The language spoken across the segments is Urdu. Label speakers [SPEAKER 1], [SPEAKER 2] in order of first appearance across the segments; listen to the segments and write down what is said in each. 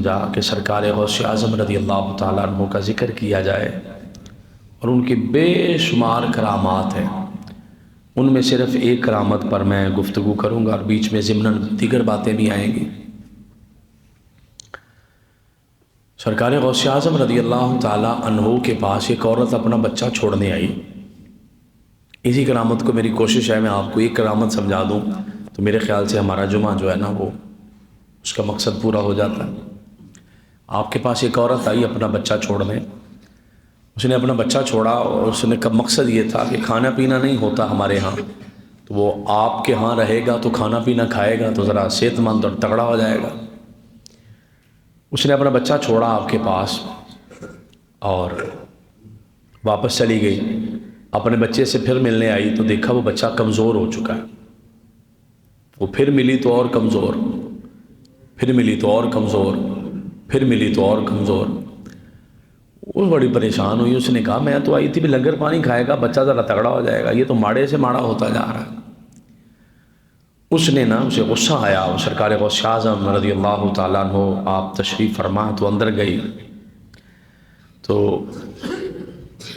[SPEAKER 1] سمجھا کہ سرکار غوث اعظم رضی اللہ تعالیٰ عنہ کا ذکر کیا جائے، اور ان کی بے شمار کرامات ہیں۔ ان میں صرف ایک کرامت پر میں گفتگو کروں گا، اور بیچ میں ضمناً دیگر باتیں بھی آئیں گی۔ سرکار غوث اعظم رضی اللہ تعالیٰ عنہ کے پاس ایک عورت اپنا بچہ چھوڑنے آئی۔ اسی کرامت کو میری کوشش ہے میں آپ کو ایک کرامت سمجھا دوں تو میرے خیال سے ہمارا جمعہ جو ہے نا وہ اس کا مقصد پورا ہو جاتا ہے۔ آپ کے پاس ایک عورت آئی اپنا بچہ چھوڑنے، اس نے اپنا بچہ چھوڑا، اور اس نے مقصد یہ تھا کہ کھانا پینا نہیں ہوتا ہمارے ہاں، تو وہ آپ کے ہاں رہے گا تو کھانا پینا کھائے گا تو ذرا صحت مند اور تگڑا ہو جائے گا۔ اس نے اپنا بچہ چھوڑا آپ کے پاس اور واپس چلی گئی۔ اپنے بچے سے پھر ملنے آئی تو دیکھا وہ بچہ کمزور ہو چکا ہے۔ وہ پھر ملی تو اور کمزور، پھر ملی تو اور کمزور، پھر ملی تو اور کمزور۔ وہ بڑی پریشان ہوئی، اس نے کہا میں تو آئی تھی بھی لنگر پانی کھائے گا، بچہ ذرا تگڑا ہو جائے گا، یہ تو ماڑے سے ماڑا ہوتا جا رہا ہے۔ اس نے نا اسے غصہ آیا، وہ سرکار غوث اعظم رضی اللہ تعالیٰ عنہ آپ تشریف فرما تو اندر گئی، تو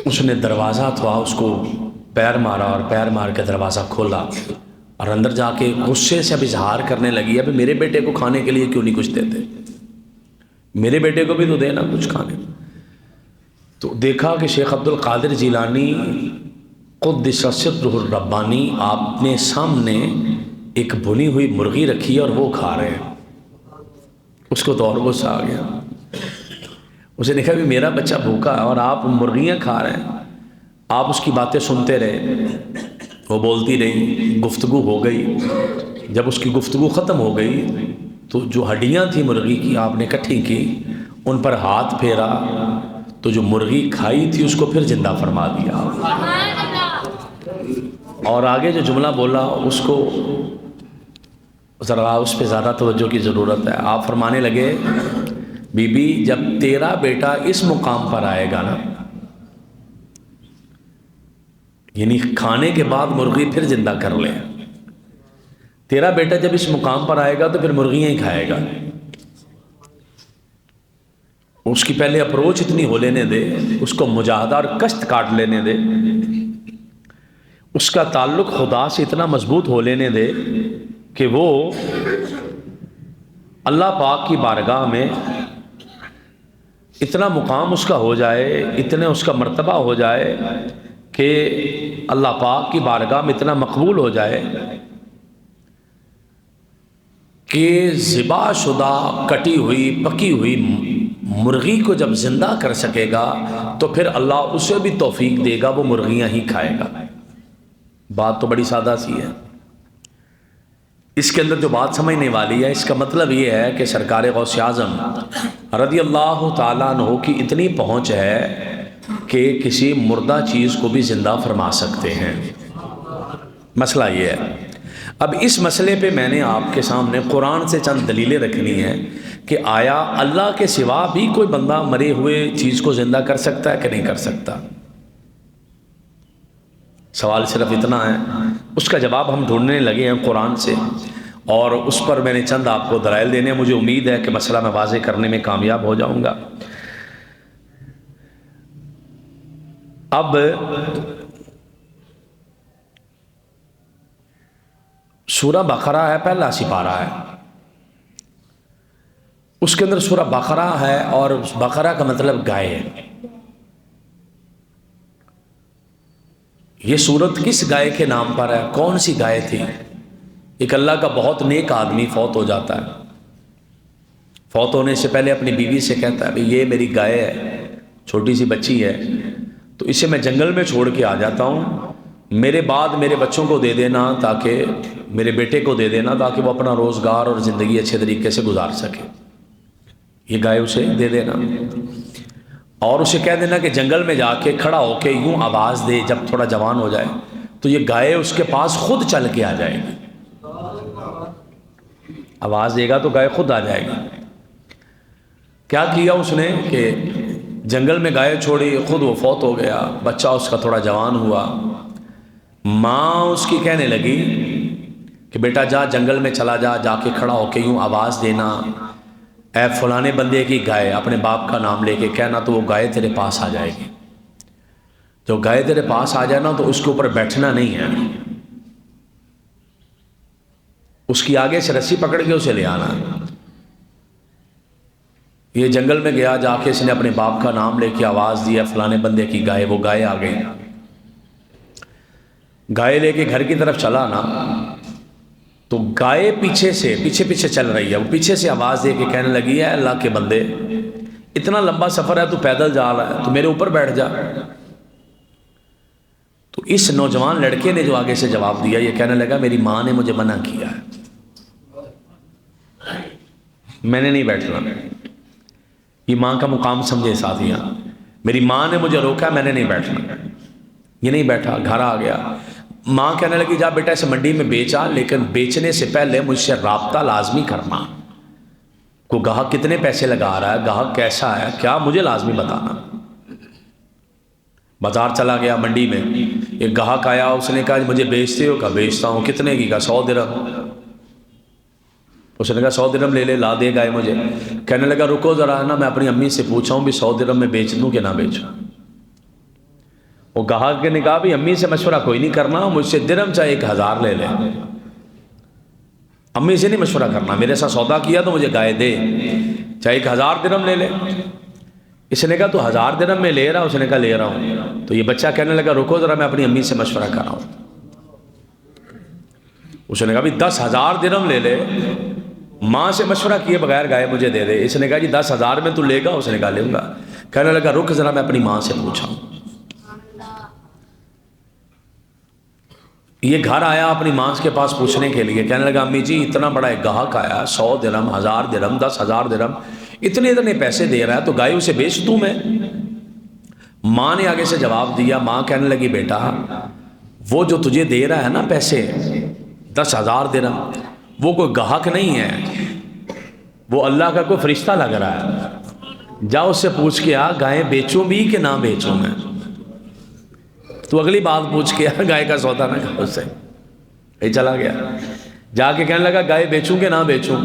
[SPEAKER 1] اس نے دروازہ تھا اس کو پیر مارا، اور پیر مار کے دروازہ کھولا، اور اندر جا کے غصے سے اب اظہار کرنے لگی، اب میرے بیٹے کو کھانے کے لیے کیوں نہیں کچھ دیتے، میرے بیٹے کو بھی تو دینا کچھ کھانے۔ تو دیکھا کہ شیخ عبد القادر جیلانی قدس سرہ الربانی آپ نے سامنے ایک بھنی ہوئی مرغی رکھی ہے اور وہ کھا رہے ہیں۔ اس کو تو اور غصہ آ گیا، اسے دیکھا بھی میرا بچہ بھوکا ہے اور آپ مرغیاں کھا رہے ہیں۔ آپ اس کی باتیں سنتے رہے، وہ بولتی رہی، گفتگو ہو گئی۔ جب اس کی گفتگو ختم ہو گئی تو جو ہڈیاں تھیں مرغی کی آپ نے اکٹھی کی، ان پر ہاتھ پھیرا تو جو مرغی کھائی تھی اس کو پھر زندہ فرما دیا، اور آگے جو جملہ بولا اس کو ذرا اس پہ زیادہ توجہ کی ضرورت ہے۔ آپ فرمانے لگے بی بی جب تیرا بیٹا اس مقام پر آئے گا نا، یعنی کھانے کے بعد مرغی پھر زندہ کر لے، تیرا بیٹا جب اس مقام پر آئے گا تو پھر مرغیاں ہی کھائے گا۔ اس کی پہلے اپروچ اتنی ہو لینے دے، اس کو مجاہدہ اور کشت کاٹ لینے دے، اس کا تعلق خدا سے اتنا مضبوط ہو لینے دے کہ وہ اللہ پاک کی بارگاہ میں اتنا مقام اس کا ہو جائے، اتنے اس کا مرتبہ ہو جائے کہ اللہ پاک کی بارگاہ میں اتنا مقبول ہو جائے کہ ذبح شدہ کٹی ہوئی پکی ہوئی مرغی کو جب زندہ کر سکے گا تو پھر اللہ اسے بھی توفیق دے گا، وہ مرغیاں ہی کھائے گا۔ بات تو بڑی سادہ سی ہے، اس کے اندر جو بات سمجھنے والی ہے، اس کا مطلب یہ ہے کہ سرکار غوث اعظم رضی اللہ تعالیٰ عنہ کی اتنی پہنچ ہے کہ کسی مردہ چیز کو بھی زندہ فرما سکتے ہیں۔ مسئلہ یہ ہے، اب اس مسئلے پہ میں نے آپ کے سامنے قرآن سے چند دلیلیں رکھنی ہیں کہ آیا اللہ کے سوا بھی کوئی بندہ مرے ہوئے چیز کو زندہ کر سکتا ہے کہ نہیں کر سکتا؟ سوال صرف اتنا ہے، اس کا جواب ہم ڈھونڈنے لگے ہیں قرآن سے، اور اس پر میں نے چند آپ کو دلائل دینے ہیں۔ مجھے امید ہے کہ مسئلہ میں واضح کرنے میں کامیاب ہو جاؤں گا۔ اب سورہ بقرہ ہے، پہلا سپارہ ہے، اس کے اندر سورہ بقرہ ہے، اور بقرہ کا مطلب گائے ہے۔ یہ سورت کس گائے کے نام پر ہے؟ کون سی گائے تھی؟ ایک اللہ کا بہت نیک آدمی فوت ہو جاتا ہے، فوت ہونے سے پہلے اپنی بیوی سے کہتا ہے بھئی یہ میری گائے ہے، چھوٹی سی بچی ہے، تو اسے میں جنگل میں چھوڑ کے آ جاتا ہوں، میرے بعد میرے بچوں کو دے دینا، تاکہ میرے بیٹے کو دے دینا تاکہ وہ اپنا روزگار اور زندگی اچھے طریقے سے گزار سکے، یہ گائے اسے دے دینا، اور اسے کہہ دینا کہ جنگل میں جا کے کھڑا ہو کے یوں آواز دے، جب تھوڑا جوان ہو جائے تو یہ گائے اس کے پاس خود چل کے آ جائے گی، آواز دے گا تو گائے خود آ جائے گی۔ کیا کیا اس نے کہ جنگل میں گائے چھوڑی، خود وہ فوت ہو گیا، بچہ اس کا تھوڑا جوان ہوا، ماں اس کی کہنے لگی کہ بیٹا جا جنگل میں چلا جا، جا کے کھڑا ہو کے یوں آواز دینا، اے فلانے بندے کی گائے، اپنے باپ کا نام لے کے کہنا تو وہ گائے تیرے پاس آ جائے گی۔ جو گائے تیرے پاس آ جائے نا تو اس کے اوپر بیٹھنا نہیں ہے، اس کی آگے سے رسی پکڑ کے اسے لے آنا۔ یہ جنگل میں گیا، جا کے اس نے اپنے باپ کا نام لے کے آواز دیا فلانے بندے کی گائے، وہ گائے آ گئی۔ گائے لے کے گھر کی طرف چلا نا تو گائے پیچھے چل رہی ہے، وہ پیچھے سے آواز دے کے کہنے لگی ہے اللہ کے بندے، اتنا لمبا سفر ہے تو پیدل جا رہا ہے، تو میرے اوپر بیٹھ جا۔ تو اس نوجوان لڑکے نے جو آگے سے جواب دیا یہ کہنے لگا میری ماں نے مجھے منع کیا ہے، میں نے نہیں بیٹھنا۔ یہ ماں کا مقام سمجھے ساتھیاں، میری ماں نے مجھے روکا، میں نے نہیں بیٹھنا۔ یہ نہیں بیٹھا، گھر آ گیا۔ ماں کہنے لگی جا بیٹا اسے منڈی میں بیچا، لیکن بیچنے سے پہلے مجھ سے رابطہ لازمی کرنا، کو گاہک کتنے پیسے لگا رہا ہے، گاہک کیسا ہے، کیا مجھے لازمی بتانا۔ بازار چلا گیا، منڈی میں ایک گاہک آیا، اس نے کہا مجھے بیچتے ہو؟ کہا بیچتا ہوں۔ کتنے کی؟ کہا 100 درہم۔ اس نے کہا 100 درہم لے لے، لا دے گائے مجھے۔ کہنے لگا رکو ذرا نا، میں اپنی امی سے پوچھا ہوں بھی 100 درہم میں بیچ دوں کہ نہ بیچوں۔ وہ گاہک نے کہا بھی امی سے مشورہ کوئی نہیں کرنا، مجھ سے درہم چاہے 1000 لے لے، امی سے نہیں مشورہ کرنا، میرے ساتھ سودا کیا تو مجھے گائے دے، چاہے 1000 درہم لے لے۔ اس نے کہا تو 1000 درہم میں لے رہا؟ اس نے کہا لے رہا ہوں۔ تو یہ بچہ کہنے لگا رکو ذرا میں اپنی امی سے مشورہ کر رہا ہوں۔ اس نے کہا بھی 10,000 درہم لے لے، ماں سے مشورہ کیے بغیر گائے مجھے دے دے۔ اس نے کہا جی 10,000 میں تو لے گا؟ اس نے کہا لوں گا۔ کہنے لگا رک ذرا میں اپنی ماں سے پوچھا ہوں۔ یہ گھر آیا اپنی ماں کے پاس پوچھنے کے لیے، کہنے لگا امی جی اتنا بڑا ایک گاہک آیا، 100 درہم، 1000 درہم، 10,000 درہم، اتنے پیسے دے رہا ہے تو گائے اسے بیچ دوں میں؟ ماں نے آگے سے جواب دیا، ماں کہنے لگی بیٹا وہ جو تجھے دے رہا ہے نا پیسے 10,000 درہم، وہ کوئی گاہک نہیں ہے، وہ اللہ کا کوئی فرشتہ لگ رہا ہے، جا اس سے پوچھ کے آ گائے بیچوں بھی کہ نہ بیچوں میں۔ تو اگلی بات پوچھ کے گائے کا سودا نہ کر، اس سے یہ چلا گیا، جا کے کہنے لگا گائے بیچوں کہ نہ بیچوں۔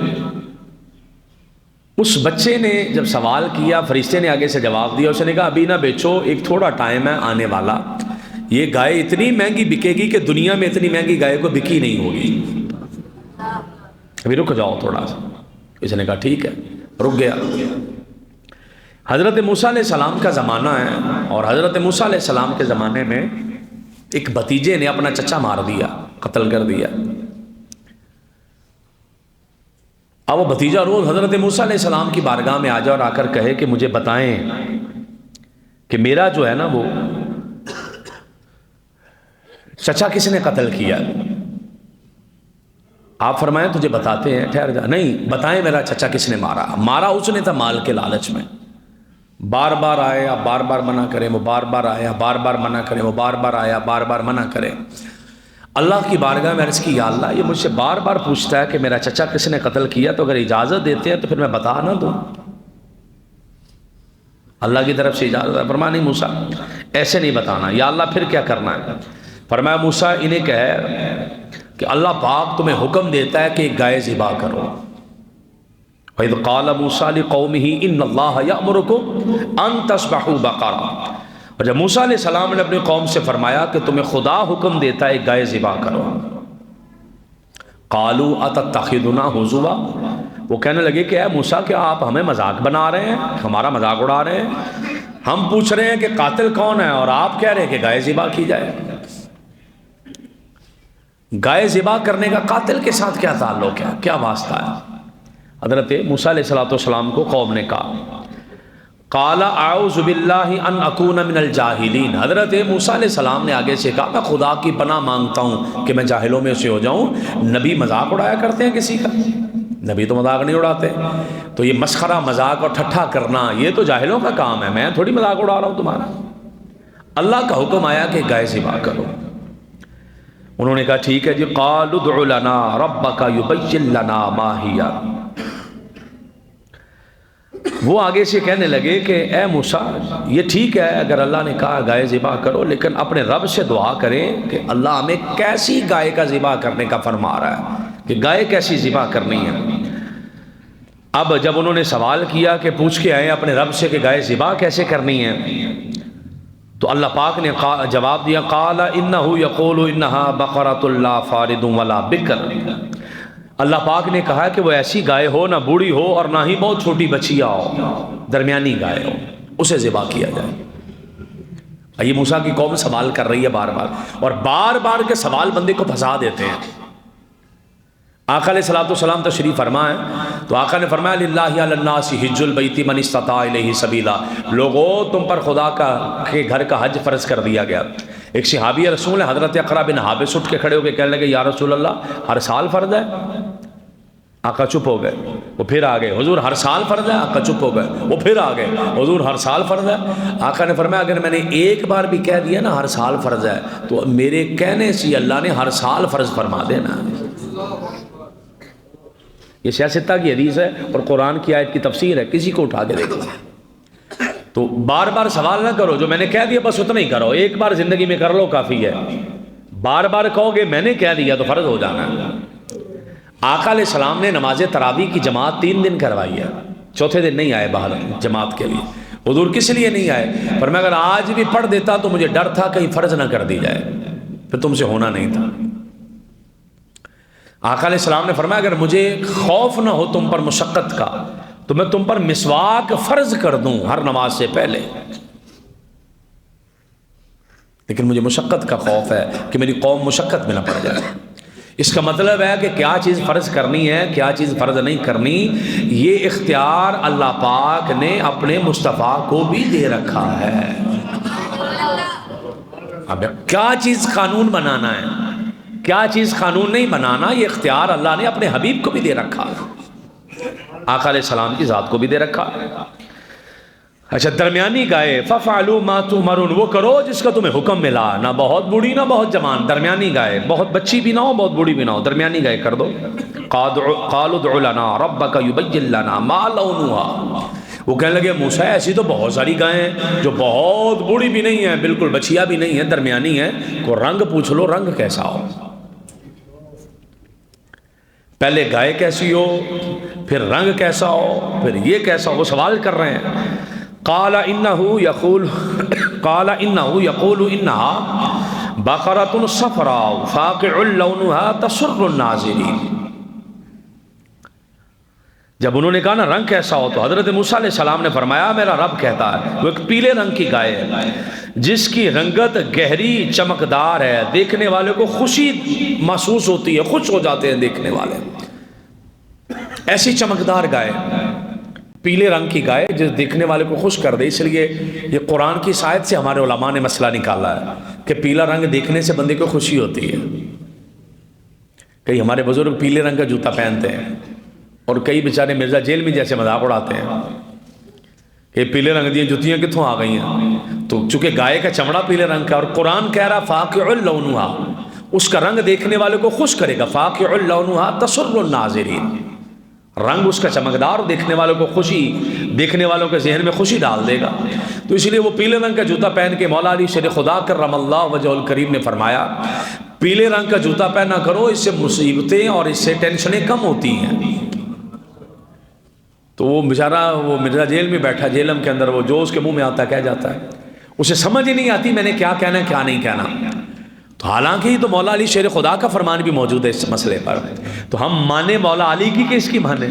[SPEAKER 1] اس بچے نے جب سوال کیا، فرشتے نے آگے سے جواب دیا، اس نے کہا ابھی نہ بیچو، ایک تھوڑا ٹائم ہے آنے والا، یہ گائے اتنی مہنگی بکے گی کہ دنیا میں اتنی مہنگی گائے کو بکی نہیں ہوگی، ابھی رک جاؤ تھوڑا سا۔ اس نے کہا ٹھیک ہے، رک گیا۔ حضرت موسیٰ علیہ السلام کا زمانہ ہے، اور حضرت موسیٰ علیہ السلام کے زمانے میں ایک بھتیجے نے اپنا چچا مار دیا، قتل کر دیا۔ اب وہ بھتیجا روز حضرت موسیٰ علیہ السلام کی بارگاہ میں آ جائے اور آ کر کہے کہ مجھے بتائیں کہ میرا جو ہے نا وہ چچا کس نے قتل کیا۔ آپ فرمائیں تجھے بتاتے ہیں، ٹھہر جا، نہیں بتائیں میرا چچا کس نے مارا۔ مارا اس نے تھا مال کے لالچ میں، بار بار آئے آپ بار بار منع کریں، وہ بار بار آیا بار بار منع کریں، وہ بار بار آیا بار بار منع کریں۔ اللہ کی بارگاہ میں عرض کی یا اللہ یہ مجھ سے بار بار پوچھتا ہے کہ میرا چچا کس نے قتل کیا، تو اگر اجازت دیتے ہیں تو پھر میں بتا نہ دوں۔ اللہ کی طرف سے اجازت ہے۔ فرمایا نہیں موسیٰ ایسے نہیں بتانا، یا اللہ پھر کیا کرنا ہے؟ فرمایا موسیٰ انہیں کہے کہ اللہ پاک تمہیں حکم دیتا ہے کہ ایک گائے ذبح کرو۔ وَإِذْ قَالَ مُوسَىٰ لِقَوْمِهِ إِنَّ اللَّهَ يَأْمُرُكُمْ أَن تَذْبَحُوا بَقَرَةً، اور جب موسیٰ علیہ السلام نے اپنی قوم سے فرمایا کہ تمہیں خدا حکم دیتا ہے ایک گائے ذبح کرو، قَالُوا أَتَتَّخِذُنَا هُزُوًا، وہ کہنے لگے کہ اے موسیٰ کیا آپ ہمیں مذاق بنا رہے ہیں، ہمارا مذاق اڑا رہے ہیں؟ ہم پوچھ رہے ہیں کہ قاتل کون ہے اور آپ کہہ رہے ہیں کہ گائے ذبح کی جائے۔ گائے ذبح کرنے کا قاتل کے ساتھ کیا تعلق ہے، کیا واسطہ ہے؟ حضرت موسیٰ علیہ السلام کو قوم نے کہا قال اعوذ باللہ ان اکون من الجاہلین، حضرت موسیٰ علیہ السلام نے آگے سے کہا میں خدا کی پناہ مانگتا ہوں کہ میں جاہلوں میں سے ہو جاؤں۔ نبی مذاق اڑایا کرتے ہیں کسی کا؟ نبی تو مذاق نہیں اڑاتے۔ تو یہ مسخرہ مذاق اور ٹھٹھا کرنا یہ تو جاہلوں کا کام ہے، میں تھوڑی مذاق اڑا رہا ہوں تمہارا۔ اللہ کا حکم آیا کہ گائے ذبح کرو۔ انہوں نے کہا ٹھیک ہے جی، قالوا ادع لنا ربک یبین لنا ما ہی، وہ آگے سے کہنے لگے کہ اے موسیٰ یہ ٹھیک ہے اگر اللہ نے کہا گائے ذبح کرو، لیکن اپنے رب سے دعا کریں کہ اللہ ہمیں کیسی گائے کا ذبح کرنے کا فرما رہا ہے، کہ گائے کیسی ذبح کرنی ہے۔ اب جب انہوں نے سوال کیا کہ پوچھ کے آئے اپنے رب سے کہ گائے ذبح کیسے کرنی ہے، تو اللہ پاک نے جواب دیا قال انہ یقول انہا بقرۃ لا فارض ولا بکر۔ اللہ پاک نے کہا کہ وہ ایسی گائے ہو نہ بوڑھی ہو اور نہ ہی بہت چھوٹی بچیا ہو، درمیانی گائے ہو، اسے ذبح کیا جائے۔ یہ موسیٰ کی قوم سوال کر رہی ہے بار بار، اور بار بار کے سوال بندے کو پھنسا دیتے ہیں۔ آقا علیہ الصلوۃ والسلام تشریف فرمائے تو آقا نے فرمایا للہ علی الناس حج البیت من استطاع الیہ سبیلا، لوگوں تم پر خدا کے گھر کا حج فرض کر دیا گیا۔ ایک صحابی رسول حضرت اقرا بن حابس اٹھ کے کھڑے ہو کے کہنے لگے یا رسول اللہ ہر سال فرض ہے؟ آقا چپ ہو گئے، وہ پھر آ گئے حضور ہر سال فرض ہے؟ آقا چپ ہو گئے، وہ پھر آ گئے حضور ہر سال فرض ہے؟ آقا نے فرمایا اگر میں نے ایک بار بھی کہہ دیا نا ہر سال فرض ہے تو میرے کہنے سے اللہ نے ہر سال فرض فرما دینا۔ یہ سیاستہ کی حدیث ہے اور قرآن کی آیت کی تفسیر ہے، کسی کو اٹھا کے دیکھو۔ تو بار بار سوال نہ کرو، جو میں نے کہہ دیا بس اتنا ہی کرو، ایک بار زندگی میں کر لو کافی ہے۔ بار بار کہو گے میں نے کہہ دیا تو فرض ہو جانا ہے۔ آقا علیہ السلام نے نماز تراویح کی جماعت 3 دن کروائی ہے، چوتھے دن نہیں آئے باہر جماعت کے لیے۔ حضور کس لیے نہیں آئے؟ پر میں اگر آج بھی پڑھ دیتا تو مجھے ڈر تھا کہیں فرض نہ کر دی جائے، پھر تم سے ہونا نہیں تھا۔ آقا علیہ السلام نے فرمایا اگر مجھے خوف نہ ہو تم پر مشقت کا تو میں تم پر مسواک فرض کر دوں ہر نماز سے پہلے، لیکن مجھے مشقت کا خوف ہے کہ میری قوم مشقت میں نہ پڑ جائے۔ اس کا مطلب ہے کہ کیا چیز فرض کرنی ہے کیا چیز فرض نہیں کرنی، یہ اختیار اللہ پاک نے اپنے مصطفیٰ کو بھی دے رکھا ہے۔ اب کیا چیز قانون بنانا ہے کیا چیز قانون نہیں بنانا، یہ اختیار اللہ نے اپنے حبیب کو بھی دے رکھا، آقا علیہ السلام کی ذات کو بھی دے رکھا۔ اچھا درمیانی گائے فَفَعَلُوا مَا تُؤْمَرُونَ، وہ کرو جس کا تمہیں حکم ملا، نہ بہت بوڑھی نہ بہت جوان، درمیانی گائے، بہت بچی بھی نہ ہو بہت بوڑھی بھی نہ ہو، درمیانی گائے کر دو۔ قَالُوا ادْعُ لَنَا رَبَّكَ يُبَيِّن لَنَا مَا لَوْنُهَا، وہ کہنے لگے موسیٰ ایسی تو بہت ساری گائیں ہیں جو بہت بوڑھی بھی نہیں ہیں بالکل بچیا بھی نہیں ہیں، درمیانی ہیں، کو رنگ پوچھ لو رنگ کیسا ہو، پہلے گائے کیسی ہو پھر رنگ کیسا ہو پھر یہ کیسا ہو، وہ سوال کر رہے ہیں۔ قال انه يقول انها بقرة صفراء فاقع لونها تسر الناظرين، جب انہوں نے کہا نا رنگ کیسا ہو تو حضرت موسیٰ علیہ السلام نے فرمایا میرا رب کہتا ہے وہ ایک پیلے رنگ کی گائے ہے جس کی رنگت گہری چمکدار ہے، دیکھنے والے کو خوشی محسوس ہوتی ہے، خوش ہو جاتے ہیں دیکھنے والے، ایسی چمکدار گائے، پیلے رنگ کی گائے جو دیکھنے والے کو خوش کر دے۔ اس لیے یہ قرآن کی آیت سے ہمارے علماء نے مسئلہ نکالا ہے کہ پیلا رنگ دیکھنے سے بندے کو خوشی ہوتی ہے۔ کئی ہمارے بزرگ پیلے رنگ کا جوتا پہنتے ہیں اور کئی بیچارے مرزا جیل میں جیسے مذاق اڑاتے ہیں کہ پیلے رنگ دی جوتیاں کتوں آ گئی ہیں، تو چونکہ گائے کا چمڑا پیلے رنگ کا، اور قرآن کہہ رہا فاقع لونھا، اس کا رنگ دیکھنے والے کو خوش کرے گا، فاقع لونھا تسر الناظرین، رنگ اس کا چمکدار دیکھنے والوں کو خوشی، دیکھنے والوں کے ذہن میں خوشی ڈال دے گا۔ تو اس لیے وہ پیلے رنگ کا جوتا پہن کے مولا علی شیر خدا کرم اللہ وجہ الکریم نے فرمایا پیلے رنگ کا جوتا پہنا کرو، اس سے مصیبتیں اور اس سے ٹینشنیں کم ہوتی ہیں۔ تو وہ بیچارہ وہ مرزا جیل میں بیٹھا جیلم کے اندر، وہ جو اس کے منہ میں آتا ہے کہہ جاتا ہے، اسے سمجھ ہی نہیں آتی میں نے کیا کہنا ہے کیا نہیں کہنا۔ تو حالانکہ تو مولا علی شیر خدا کا فرمان بھی موجود ہے اس مسئلے پر، تو ہم مانے مولا علی کی کہ اس کی مانے؟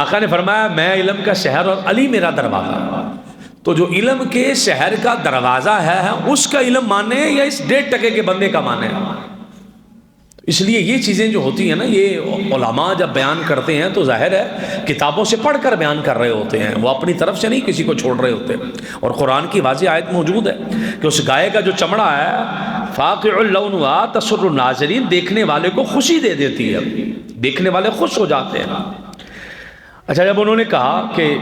[SPEAKER 1] آقا نے فرمایا میں علم کا شہر اور علی میرا دروازہ، تو جو علم کے شہر کا دروازہ ہے اس کا علم مانے یا اس 1.5% کے بندے کا مانے؟ اس لیے یہ چیزیں جو ہوتی ہیں نا، یہ علماء جب بیان کرتے ہیں تو ظاہر ہے کتابوں سے پڑھ کر بیان کر رہے ہوتے ہیں، وہ اپنی طرف سے نہیں کسی کو چھوڑ رہے ہوتے، اور قرآن کی واضح آیت موجود ہے کہ اس گائے کا جو چمڑا ہے فاقع لونھا تسر الناظرین، دیکھنے والے کو خوشی دے دیتی ہے، دیکھنے والے خوش ہو جاتے ہیں۔ اچھا جب انہوں نے کہا کہ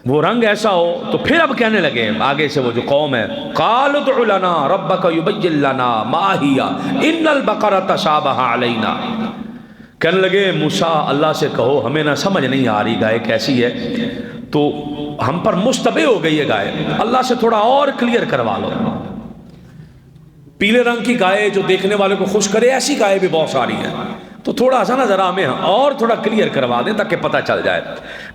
[SPEAKER 1] وہ رنگ ایسا ہو تو پھر اب کہنے لگے آگے سے وہ جو قوم ہے قالوا ادْعُ لَنَا رَبَّكَ يُبَيِّن لَنَا مَا هِيَ إِنَّ الْبَقَرَةَ تَشَابَهَ عَلَيْنَا، کہنے لگے موسیٰ اللہ سے کہو ہمیں نہ سمجھ نہیں آ رہی گائے کیسی ہے، تو ہم پر مشتبہ ہو گئی ہے گائے، اللہ سے تھوڑا اور کلیئر کروا لو۔ پیلے رنگ کی گائے جو دیکھنے والے کو خوش کرے ایسی گائے بھی بہت ساری ہیں، تو تھوڑا سا نا ذرا ہمیں اور تھوڑا کلیئر کروا دیں تاکہ پتہ چل جائے۔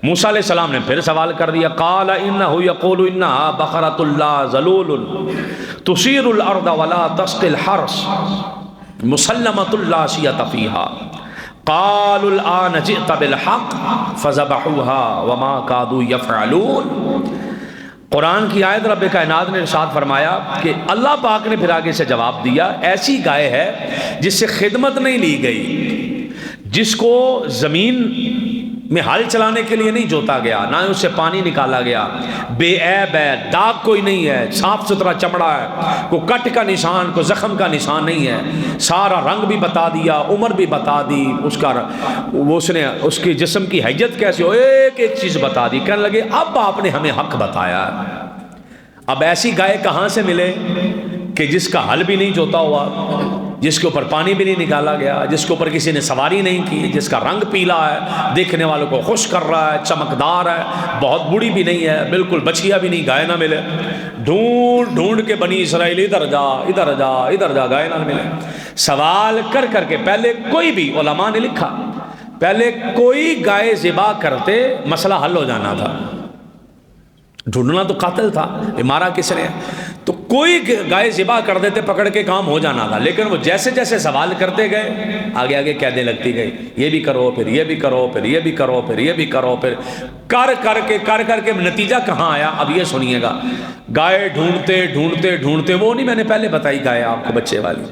[SPEAKER 1] موسیٰ علیہ السلام نے پھر سوال کر دیا، قال انہ یقول انہا بقرۃ لا ذلول تثیر الارض ولا تسقی الحرث مسلمۃ لا شیۃ فیہا قالوا الآن جئت بالحق فذبحوها وما كادوا يفعلون۔ قرآن کی آیت رب کائنات نے ارشاد فرمایا کہ اللہ پاک نے پھر آگے سے جواب دیا، ایسی گائے ہے جس سے خدمت نہیں لی گئی، جس کو زمین میں ہل چلانے کے لیے نہیں جوتا گیا، نہ اس سے پانی نکالا گیا، بے عیب ہے، داغ کوئی نہیں ہے، صاف ستھرا چمڑا ہے، کوئی کٹ کا نشان، کوئی زخم کا نشان نہیں ہے، سارا رنگ بھی بتا دیا، عمر بھی بتا دی، اس نے اس کی جسم کی حیت کیسے ہو، ایک ایک چیز بتا دی۔ کہنے لگے اب آپ نے ہمیں حق بتایا ہے۔ اب ایسی گائے کہاں سے ملے کہ جس کا ہل بھی نہیں جوتا ہوا، جس کے اوپر پانی بھی نہیں نکالا گیا، جس کے اوپر کسی نے سواری نہیں کی، جس کا رنگ پیلا ہے، دیکھنے والوں کو خوش کر رہا ہے، چمکدار ہے، بہت بوڑھی بھی نہیں ہے، بالکل بچیا بھی نہیں، گائے نہ ملے۔ ڈھونڈ ڈھونڈ کے بنی اسرائیل ادھر جا ادھر جا ادھر جا، گائے نہ ملے۔ سوال کر کر کے پہلے کوئی بھی علماء نے لکھا، پہلے کوئی گائے ذبح کرتے مسئلہ حل ہو جانا تھا، ڈھونڈنا تو قاتل تھا، مارا کس نے، تو کوئی گائے ذبح کر دیتے پکڑ کے کام ہو جانا تھا۔ لیکن وہ جیسے جیسے سوال کرتے گئے آگے آگے کہنے لگتی گئی، یہ بھی کرو پھر یہ بھی کرو پھر یہ بھی کرو پھر یہ بھی کرو، پھر کر کر کے نتیجہ کہاں آیا اب یہ سنیے گا۔ گائے ڈھونڈتے ڈھونڈتے ڈھونڈتے، وہ نہیں میں نے پہلے بتائی گائے آپ کو بچے والی،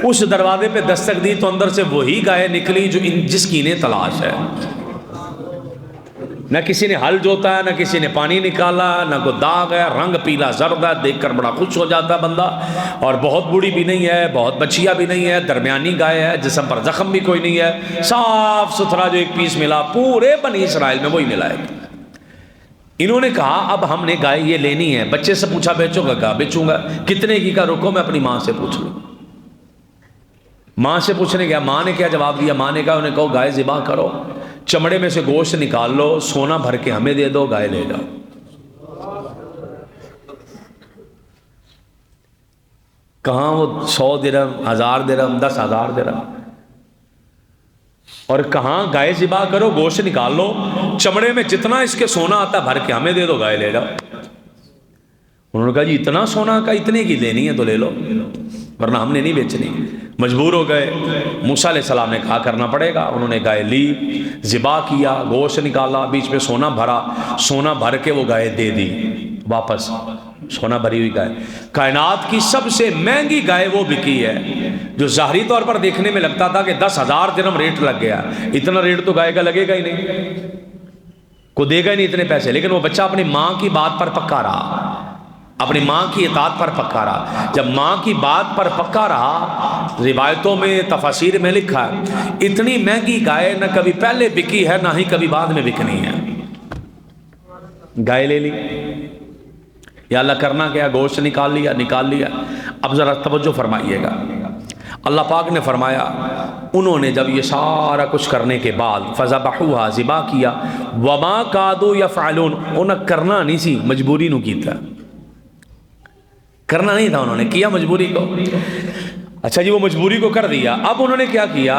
[SPEAKER 1] اس دروازے پہ دستک دی تو اندر سے وہی گائے نکلی جو جس کی انہیں تلاش ہے۔ نہ کسی نے ہل جوتا ہے، نہ کسی نے پانی نکالا، نہ کوئی داغ ہے، رنگ پیلا زرد ہے، دیکھ کر بڑا خوش ہو جاتا ہے بندہ، اور بہت بوڑھی بھی نہیں ہے، بہت بچیا بھی نہیں ہے، درمیانی گائے ہے، جسم پر زخم بھی کوئی نہیں ہے، صاف ستھرا جو ایک پیس ملا پورے بنی اسرائیل میں وہی ملا ہے۔ انہوں نے کہا اب ہم نے گائے یہ لینی ہے۔ بچے سے پوچھا بیچو گا؟ کہا بیچوں گا۔ کتنے کی؟ کا رکو میں اپنی ماں سے پوچھ لوں۔ ماں سے پوچھنے گیا، ماں نے کیا جواب دیا؟ ماں نے کہا انہیں کہو گائے ذبح کرو، چمڑے میں سے گوشت نکال لو، سونا بھر کے ہمیں دے دو، گائے لے جاؤ۔ کہاں وہ 100 درہم، 1000 درہم، 10,000 درہم، اور کہاں گائے ذبح کرو، گوشت نکال لو، چمڑے میں جتنا اس کے سونا آتا بھر کے ہمیں دے دو، گائے لے جاؤ۔ انہوں نے کہا جی اتنا سونا کا اتنے کی لینی ہے تو لے لو، ورنہ ہم نے نہیں بیچنی۔ مجبور ہو گئے، موسیٰ علیہ السلام نے کہا کرنا پڑے گا۔ انہوں نے گائے لی، ذبح کیا، گوشت نکالا، بیچ میں سونا بھرا، سونا بھر کے وہ گائے دے دی واپس، سونا بھری ہوئی گائے۔ کائنات کی سب سے مہنگی گائے وہ بکی ہے جو ظاہری طور پر دیکھنے میں لگتا تھا کہ 10,000 درہم ریٹ لگ گیا، اتنا ریٹ تو گائے کا لگے گا ہی نہیں، کو دے گا ہی نہیں اتنے پیسے، لیکن وہ بچہ اپنی ماں کی بات پر پکا رہا، اپنی ماں کی اطاعت پر پکا رہا۔ جب ماں کی بات پر پکا رہا، روایتوں میں تفاسیر میں لکھا ہے اتنی مہنگی گائے نہ کبھی پہلے بکی ہے نہ ہی کبھی بعد میں بکنی ہے۔ گائے لے لی، یا اللہ کرنا کیا، گوشت نکال لیا۔ اب ذرا توجہ فرمائیے گا، اللہ پاک نے فرمایا انہوں نے جب یہ سارا کچھ کرنے کے بعد فذبحوها، ذبح کیا، وما كادوا يفعلون، انہیں کرنا نہیں سی، مجبوری نو کیتا، کرنا نہیں تھا، انہوں نے کیا مجبوری کو۔ اچھا جی وہ مجبوری کو کر دیا، اب انہوں نے کیا کیا؟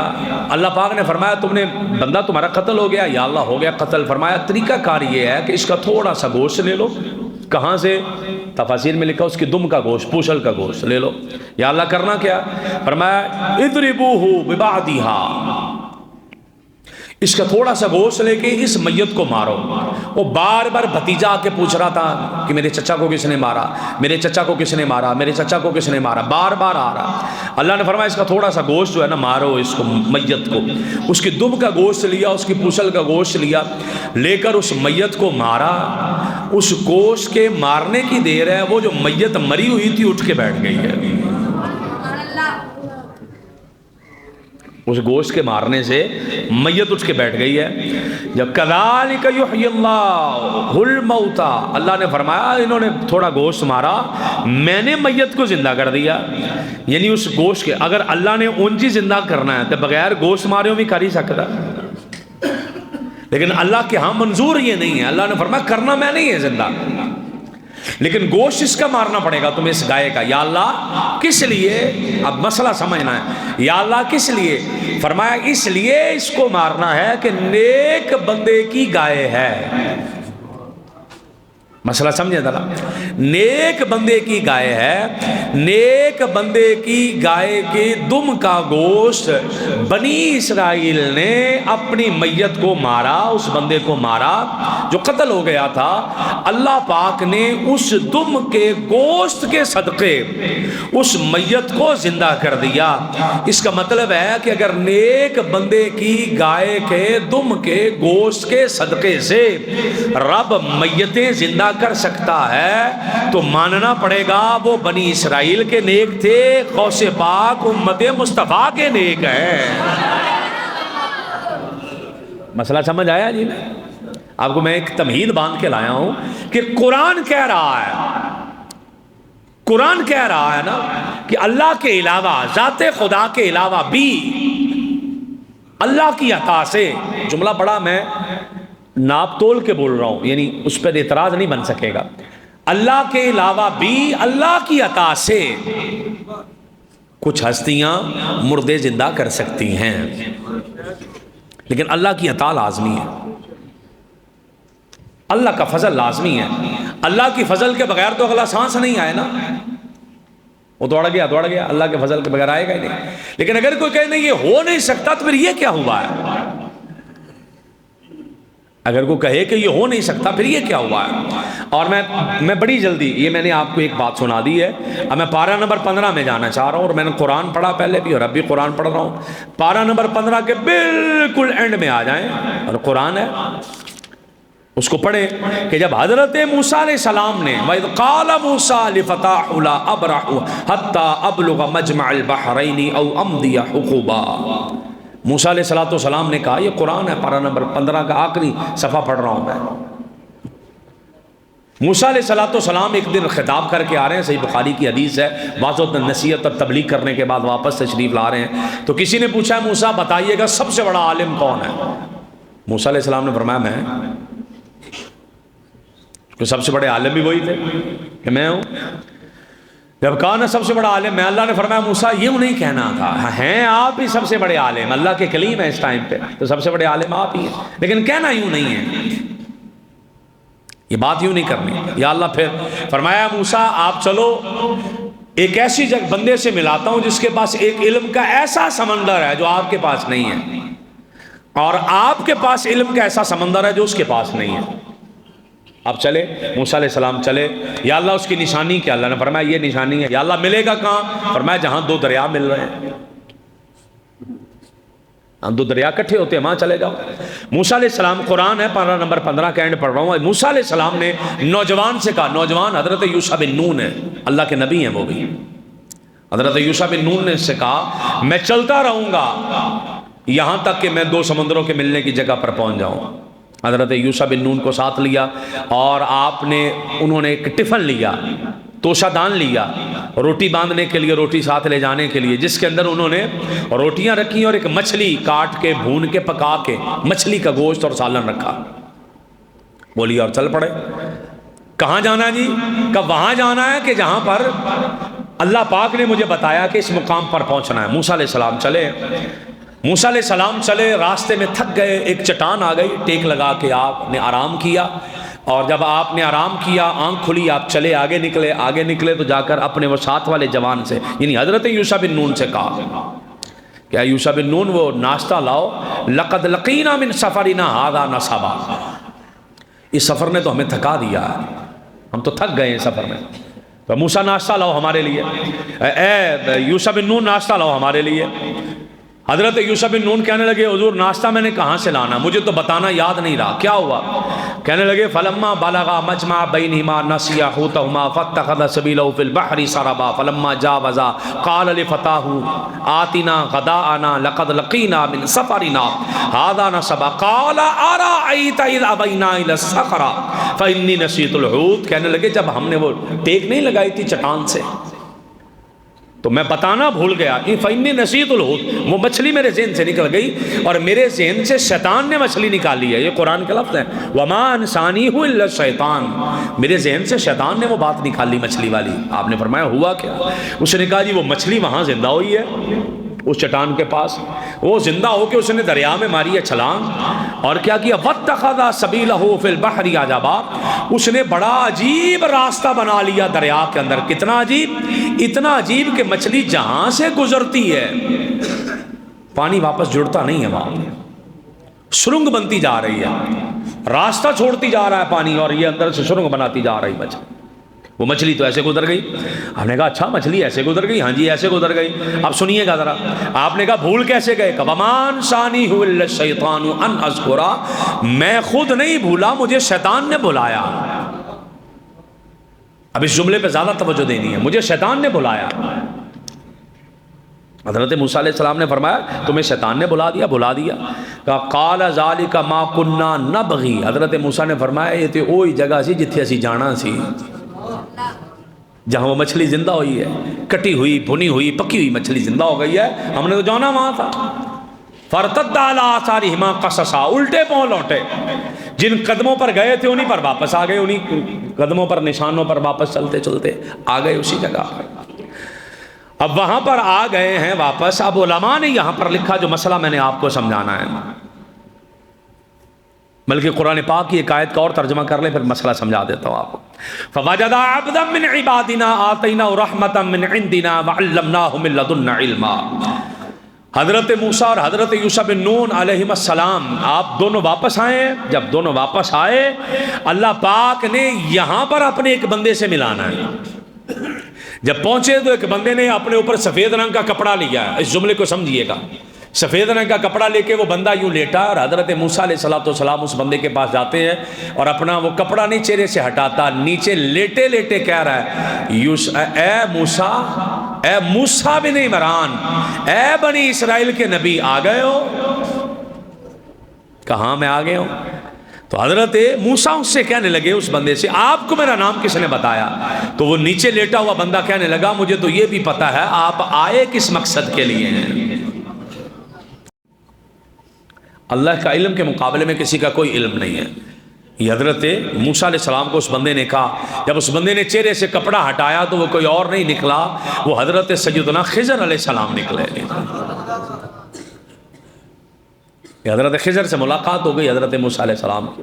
[SPEAKER 1] اللہ پاک نے فرمایا تم نے بندہ تمہارا قتل ہو گیا، یا اللہ ہو گیا قتل، فرمایا طریقہ کار یہ ہے کہ اس کا تھوڑا سا گوشت لے لو، کہاں سے؟ تفاسیر میں لکھا اس کی دم کا گوشت، پوچھل کا گوشت لے لو، یا اللہ کرنا کیا؟ فرمایا اضربوہ ببعضھا، اس کا تھوڑا سا گوشت لے کے اس میت کو مارو۔ وہ بار بار بھتیجا آ کے پوچھ رہا تھا کہ میرے چچا کو کس نے مارا، میرے چچا کو کس نے مارا، میرے چچا کو کس نے مارا، بار بار آ رہا۔ اللہ نے فرمایا اس کا تھوڑا سا گوشت جو ہے نا مارو اس کو، میت کو، اس کی دم کا گوشت لیا، اس کی پوچھل کا گوشت لیا، لے کر اس میت کو مارا۔ اس گوشت کے مارنے کی دیر ہے، وہ جو میت مری ہوئی تھی اٹھ کے بیٹھ گئی ہے۔ اس گوشت کے مارنے سے میت اٹھ کے بیٹھ گئی ہے۔ جب کذالک یحیی اللہ الموتى، اللہ نے فرمایا انہوں نے تھوڑا گوشت مارا، میں نے میت کو زندہ کر دیا۔ یعنی اس گوشت کے اگر اللہ نے اونجی زندہ کرنا ہے تو بغیر گوشت مارے بھی کر ہی سکتا، لیکن اللہ کے ہاں منظور یہ نہیں ہے۔ اللہ نے فرمایا کرنا میں نہیں ہے زندہ، لیکن گوشت اس کا مارنا پڑے گا تمہیں، اس گائے کا۔ یا اللہ کس لیے؟ اب مسئلہ سمجھنا ہے۔ یا اللہ کس لیے؟ فرمایا اس لیے اس کو مارنا ہے کہ نیک بندے کی گائے ہے۔ مسئلہ سمجھے ذرا، نیک بندے کی گائے ہے، نیک بندے کی گائے کے دم کا گوشت بنی اسرائیل نے اپنی میت کو مارا، اس بندے کو مارا جو قتل ہو گیا تھا۔ اللہ پاک نے اس دم کے گوشت کے صدقے اس میت کو زندہ کر دیا۔ اس کا مطلب ہے کہ اگر نیک بندے کی گائے کے دم کے گوشت کے صدقے سے رب میتیں زندہ کر سکتا ہے تو ماننا پڑے گا وہ بنی اسرائیل کے نیک تھے، غوث پاک امت مصطفیٰ کے نیک ہیں۔ مسئلہ سمجھ آیا جی؟ آپ کو میں ایک تمہید باندھ کے لایا ہوں کہ قرآن کہہ رہا ہے، قرآن کہہ رہا ہے نا کہ اللہ کے علاوہ، ذات خدا کے علاوہ بھی اللہ کی عطا سے، جملہ بڑا میں ناپ تول کے بول رہا ہوں، یعنی اس پر اعتراض نہیں بن سکے گا، اللہ کے علاوہ بھی اللہ کی عطا سے کچھ ہستیاں مردے زندہ کر سکتی ہیں، لیکن اللہ کی عطا لازمی ہے، اللہ کا فضل لازمی ہے۔ اللہ کی فضل کے بغیر تو اگلا سانس نہیں آئے نا، وہ دوڑ گیا، اللہ کے فضل کے بغیر آئے گا ہی نہیں۔ لیکن اگر کوئی کہے نہیں یہ ہو نہیں سکتا تو پھر یہ کیا ہوا ہے؟ اگر کوئی کہے کہ یہ ہو نہیں سکتا پھر یہ کیا ہوا ہے؟ اور میں بڑی جلدی، یہ میں نے آپ کو ایک بات سنا دی ہے، اب میں پارہ نمبر 15 میں جانا چاہ رہا ہوں، اور میں نے قرآن پڑھا پہلے بھی اور اب بھی قرآن پڑھ رہا ہوں۔ پارہ نمبر 15 کے بالکل اینڈ میں آ جائیں، اور قرآن ہے، اس کو پڑھیں کہ جب حضرت موسیٰ علیہ السلام نے وَإِذْ قَالَ مُوسَىٰ لِفَتَاهُ لَا أَبْرَحُ حَتَّىٰ أَبْلُغَ مَجْمَعَ الْبَحْرَيْنِ أَوْ أَمْضِيَ حُقُبًا، موسیٰ علیہ السلام نے کہا، یہ قرآن ہے، پارہ نمبر 15 کا آخری صفحہ پڑھ رہا ہوں میں۔ موسیٰ علیہ السلام ایک دن خطاب کر کے آ رہے ہیں، صحیح بخاری کی حدیث ہے، بعض وقت نصیحت اور تبلیغ کرنے کے بعد واپس تشریف لا رہے ہیں، تو کسی نے پوچھا موسیٰ بتائیے گا سب سے بڑا عالم کون ہے؟ موسیٰ علیہ السلام نے فرمایا میں، کہ سب سے بڑے عالم بھی وہی تھے کہ میں ہوں۔ جب کہا نا سب سے بڑا عالم میں، اللہ نے فرمایا موسیٰ یوں نہیں کہنا تھا، ہیں آپ ہی سب سے بڑے عالم، اللہ کے کلیم ہے اس ٹائم پہ، تو سب سے بڑے عالم آپ ہی ہیں، لیکن کہنا یوں نہیں ہے، یہ بات یوں نہیں کرنی۔ یا اللہ پھر فرمایا موسیٰ آپ چلو ایک ایسی جگہ بندے سے ملاتا ہوں جس کے پاس ایک علم کا ایسا سمندر ہے جو آپ کے پاس نہیں ہے، اور آپ کے پاس علم کا ایسا سمندر ہے جو اس کے پاس نہیں ہے۔ اب چلے موسیٰ علیہ السلام چلے، یا اللہ اس کی نشانی کیا؟ اللہ نے فرمایا یہ نشانی ہے۔ یا اللہ ملے گا کہاں؟ فرمایا جہاں دو دریا مل رہے ہیں، ہم دو دریا کٹھے ہوتے ہیں وہاں چلے جاؤ۔ موسیٰ علیہ السلام، قرآن ہے پارہ نمبر 15 کا اینڈ پڑھ رہا ہوں، موسیٰ علیہ السلام نے نوجوان سے کہا، نوجوان حضرت یوشع بن نون ہے، اللہ کے نبی ہیں وہ بھی، حضرت یوشع بن نون نے اس سے کہا میں چلتا رہوں گا یہاں تک کہ میں دو سمندروں کے ملنے کی جگہ پر پہنچ جاؤں۔ حضرت یوشع بن نون کو ساتھ لیا، اور انہوں نے ایک ٹفن لیا، توشہ دان لیا، روٹی باندھنے کے لیے، روٹی ساتھ لے جانے کے لیے، جس کے اندر انہوں نے روٹیاں رکھی اور ایک مچھلی کاٹ کے بھون کے پکا کے مچھلی کا گوشت اور سالن رکھا، بولی اور چل پڑے۔ کہاں جانا جی؟ کہ وہاں جانا ہے کہ جہاں پر اللہ پاک نے مجھے بتایا کہ اس مقام پر پہنچنا ہے۔ موسیٰ علیہ السلام چلے، موسیٰ علیہ السلام چلے، راستے میں تھک گئے، ایک چٹان آ گئی، ٹیک لگا کے آپ نے آرام کیا، اور جب آپ نے آرام کیا، آنکھ کھلی، آپ چلے، آگے نکلے تو جا کر اپنے وہ ساتھ والے جوان سے، یعنی حضرت یوشع بن نون سے کہا کہ اے یوشع بن نون وہ ناشتہ لاؤ، لقد لقینا من سفرنا ھذا نصبا، اس سفر نے تو ہمیں تھکا دیا ہے، ہم تو تھک گئے ہیں سفر میں، تو موسیٰ ناشتہ لاؤ ہمارے لیے، اے یوشع بن نون ناشتہ لاؤ ہمارے لیے۔ حضرت یوشع بن نون کہنے لگے حضور ناشتہ میں نے کہاں سے لانا، مجھے تو بتانا یاد نہیں رہا، کیا ہوا؟ کہنے لگے فلما بلغا مجمع بینہما نسیا حوتہما فاتخذ سبیلہ فی البحر سربا فلما جاوزا قال لفتاہ آتنا غداءنا لقد لقینا من سفرنا ھذا نصبا قال ارأیت اذ ابینا الی الصخرۃ فانی نسیت الحوت۔ کہنے لگے جب ہم نے وہ ٹیک نہیں لگائی تھی چٹان سے تو میں بتانا بھول گیا، فإنی نسیت الحوت، وہ مچھلی میرے ذہن سے نکل گئی اور میرے ذہن سے شیطان نے مچھلی نکالی ہے، یہ قرآن کے لفظ ہیں، وما انسانیہ الا الشیطان، میرے ذہن سے شیطان نے وہ بات نکالی مچھلی والی۔ آپ نے فرمایا ہوا کیا؟ اس نے کہا جی وہ مچھلی وہاں زندہ ہوئی ہے اس چٹان کے پاس، وہ زندہ ہو کے اس نے دریا میں ماری ہے چھلانگ، اور کیا کیا؟ واتخذ سبیلہ فی البحر عجبا، اس نے بڑا عجیب راستہ بنا لیا دریا کے اندر۔ کتنا عجیب؟ اتنا عجیب کہ مچھلی جہاں سے گزرتی ہے پانی واپس جڑتا نہیں ہے، وہاں سرنگ بنتی جا رہی ہے، راستہ چھوڑتی جا رہا ہے پانی، اور یہ اندر سے سرنگ بناتی جا رہی مچھلی۔ وہ مچھلی تو ایسے گزر گئی۔ ہم نے کہا اچھا مچھلی ایسے گزر گئی؟ ہاں جی ایسے گزر گئی۔ اب سنیے گا ذرا، آپ نے کہا بھول کیسے گئے؟ وَمَا أَنسَانِيهُ إِلَّا الشَّيْطَانُ أَنْ أَذْكُرَ، میں خود نہیں بھولا، مجھے شیطان نے بلایا۔ اب اس جملے پہ زیادہ توجہ دینی ہے، مجھے شیطان نے بلایا۔ حضرت موسیٰ علیہ السلام نے فرمایا تمہیں شیطان نے بلا دیا؟ بلا دیا۔ کہا قال ذالک ما کنا نبغی، حضرت موسیٰ نے فرمایا یہ تو وہی جگہ سی جتھے اسی جانا سی، جہاں وہ مچھلی زندہ ہوئی ہے، کٹی ہوئی بھنی ہوئی پکی ہوئی مچھلی زندہ ہو گئی ہے، ہم نے تو جانا وہاں تھا۔ فارتد علی آثارہما قصصا، الٹے پاؤں لوٹے، جن قدموں پر گئے تھے انہیں پر واپس آ گئے، انہیں قدموں پر نشانوں پر واپس چلتے چلتے آ گئے اسی جگہ پر۔ اب وہاں پر آ گئے ہیں واپس۔ اب علماء نے یہاں پر لکھا جو مسئلہ میں نے آپ کو سمجھانا ہے، بلکہ قرآن پاک کی ایک آیت کا اور ترجمہ کر لیں پھر مسئلہ سمجھا دیتا ہوں آپ کو۔ فَوَجَدَ عَبْدًا مِّنْ عِبَادِنَا آتَيْنَاهُ رَحْمَةً مِّنْ عِنْدِنَا وَعَلَّمْنَاهُ مِن لَّدُنَّا عِلْمًا۔ حضرت موسیٰ اور حضرت یوشع بن نون علیہ السلام آپ دونوں واپس آئے۔ جب دونوں واپس آئے اللہ پاک نے یہاں پر اپنے ایک بندے سے ملانا ہے۔ جب پہنچے تو ایک بندے نے اپنے اوپر سفید رنگ کا کپڑا لیا ہے، اس جملے کو سمجھیے گا، سفید رنگ کا کپڑا لے کے وہ بندہ یوں لیٹا، اور حضرت موسیٰ علیہ السلام اس بندے کے پاس جاتے ہیں اور اپنا وہ کپڑا نہیں چہرے سے ہٹاتا، نیچے لیٹے لیٹے کہہ رہا ہے اے موسیٰ بن عمران، اے بنی اسرائیل کے نبی آ گئے ہو؟ کہاں میں آ گئے ہوں؟ تو حضرت موسیٰ اس سے کہنے لگے اس بندے سے آپ کو میرا نام کس نے بتایا؟ تو وہ نیچے لیٹا ہوا بندہ کہنے لگا مجھے تو یہ بھی پتا ہے آپ آئے کس مقصد کے لیے ہیں۔ اللہ کا علم کے مقابلے میں کسی کا کوئی علم نہیں ہے۔ یہ حضرت موسیٰ علیہ السلام کو اس بندے نے کہا، جب اس بندے نے چہرے سے کپڑا ہٹایا تو وہ کوئی اور نہیں نکلا، وہ حضرت سیدنا خضر علیہ السلام نکلے۔ حضرت خضر سے ملاقات ہو گئی حضرت موسیٰ علیہ السلام کی۔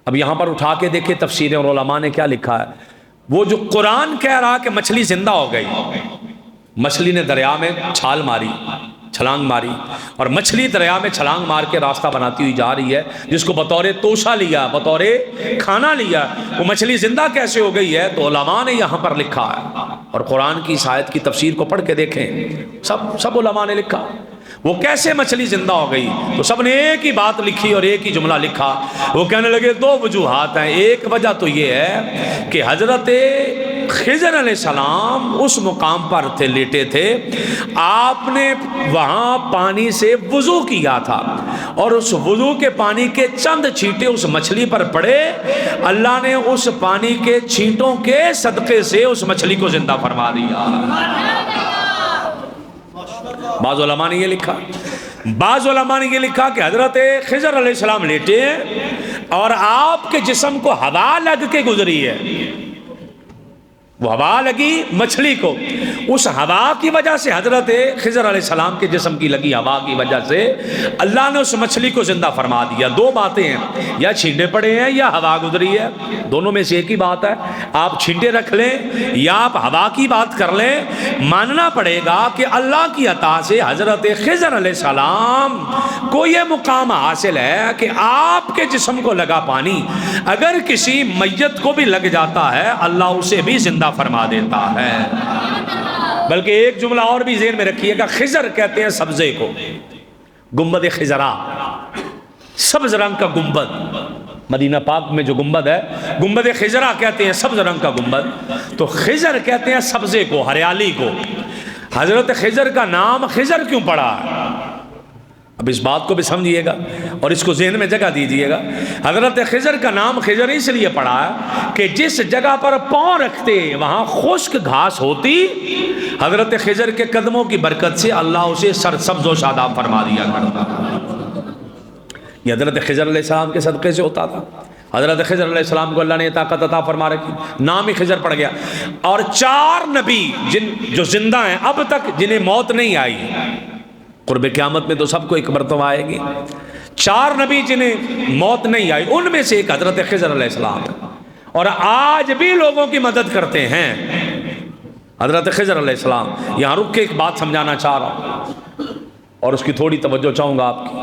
[SPEAKER 1] اب یہاں پر اٹھا کے دیکھیں تفسیریں اور علماء نے کیا لکھا ہے۔ وہ جو قرآن کہہ رہا کہ مچھلی زندہ ہو گئی، مچھلی نے دریا میں چھال ماری، چھلانگ ماری، اور مچھلی دریا میں چھلانگ مار کے راستہ بناتی ہوئی جا رہی ہے، جس کو بطور توشہ لیا، بطور کھانا لیا، وہ مچھلی زندہ کیسے ہو گئی ہے؟ تو علماء نے یہاں پر لکھا ہے، اور قرآن کی اس آیت کی تفسیر کو پڑھ کے دیکھیں، سب علماء نے لکھا وہ کیسے مچھلی زندہ ہو گئی، تو سب نے ایک ہی بات لکھی اور ایک ہی جملہ لکھا۔ وہ کہنے لگے دو وجوہات ہیں، ایک وجہ تو یہ ہے کہ حضرت خضر علیہ السلام اس مقام پر تھے، لیٹے تھے، آپ نے وہاں پانی سے وضو کیا تھا، اور اس وضو کے پانی کے چند چھینٹے اس مچھلی پر پڑے، اللہ نے اس پانی کے چھینٹوں کے صدقے سے اس مچھلی کو زندہ فرما دیا۔ بعض علماء نے یہ لکھا، بعض علماء نے یہ لکھا کہ حضرت خضر علیہ السلام لیٹے ہیں اور آپ کے جسم کو ہوا لگ کے گزری ہے، وہ ہوا لگی مچھلی کو، اس ہوا کی وجہ سے حضرت خضر علیہ السلام کے جسم کی لگی ہوا کی وجہ سے اللہ نے اس مچھلی کو زندہ فرما دیا۔ دو باتیں ہیں، یا چھینٹے پڑے ہیں یا ہوا گزری ہے، دونوں میں سے ایک ہی بات ہے۔ آپ چھینٹے رکھ لیں یا آپ ہوا کی بات کر لیں، ماننا پڑے گا کہ اللہ کی عطا سے حضرت خضر علیہ السلام کو یہ مقام حاصل ہے کہ آپ کے جسم کو لگا پانی اگر کسی میت کو بھی لگ جاتا ہے اللہ اسے بھی زندہ فرما دیتا ہے۔ بلکہ ایک جملہ اور بھی ذہن میں رکھیے گا، خضر کہتے ہیں سبزے کو، گنبد خضرا، سبز رنگ کا گنبد، مدینہ پاک میں جو گنبد ہے گنبد خضرا کہتے ہیں، سبز رنگ کا گنبد، تو خضر کہتے ہیں سبزے کو، ہریالی کو۔ حضرت خضر کا نام خضر کیوں پڑا؟ اب اس بات کو بھی سمجھیے گا اور اس کو ذہن میں جگہ دیجیے گا۔ حضرت خضر کا نام خضر اس لیے پڑا ہے کہ جس جگہ پر پاؤں رکھتے وہاں خشک گھاس ہوتی حضرت خضر کے قدموں کی برکت سے اللہ اسے سرسبز و شاداب فرما دیا کرتا. یہ حضرت خضر علیہ السلام کے صدقے سے ہوتا تھا. حضرت خضر علیہ السلام کو اللہ نے طاقت عطا فرما رکھی, نام ہی خضر پڑ گیا. اور 4 نبی جو زندہ ہیں اب تک, جنہیں موت نہیں آئی, قرب قیامت میں تو سب کو ایک مرتبہ آئے گی, 4 نبی جنہیں موت نہیں آئی, ان میں سے ایک حضرت خضر علیہ السلام ہے, اور آج بھی لوگوں کی مدد کرتے ہیں حضرت خضر علیہ السلام. یہاں رک کے ایک بات سمجھانا چاہ رہا ہوں اور اس کی تھوڑی توجہ چاہوں گا آپ کی.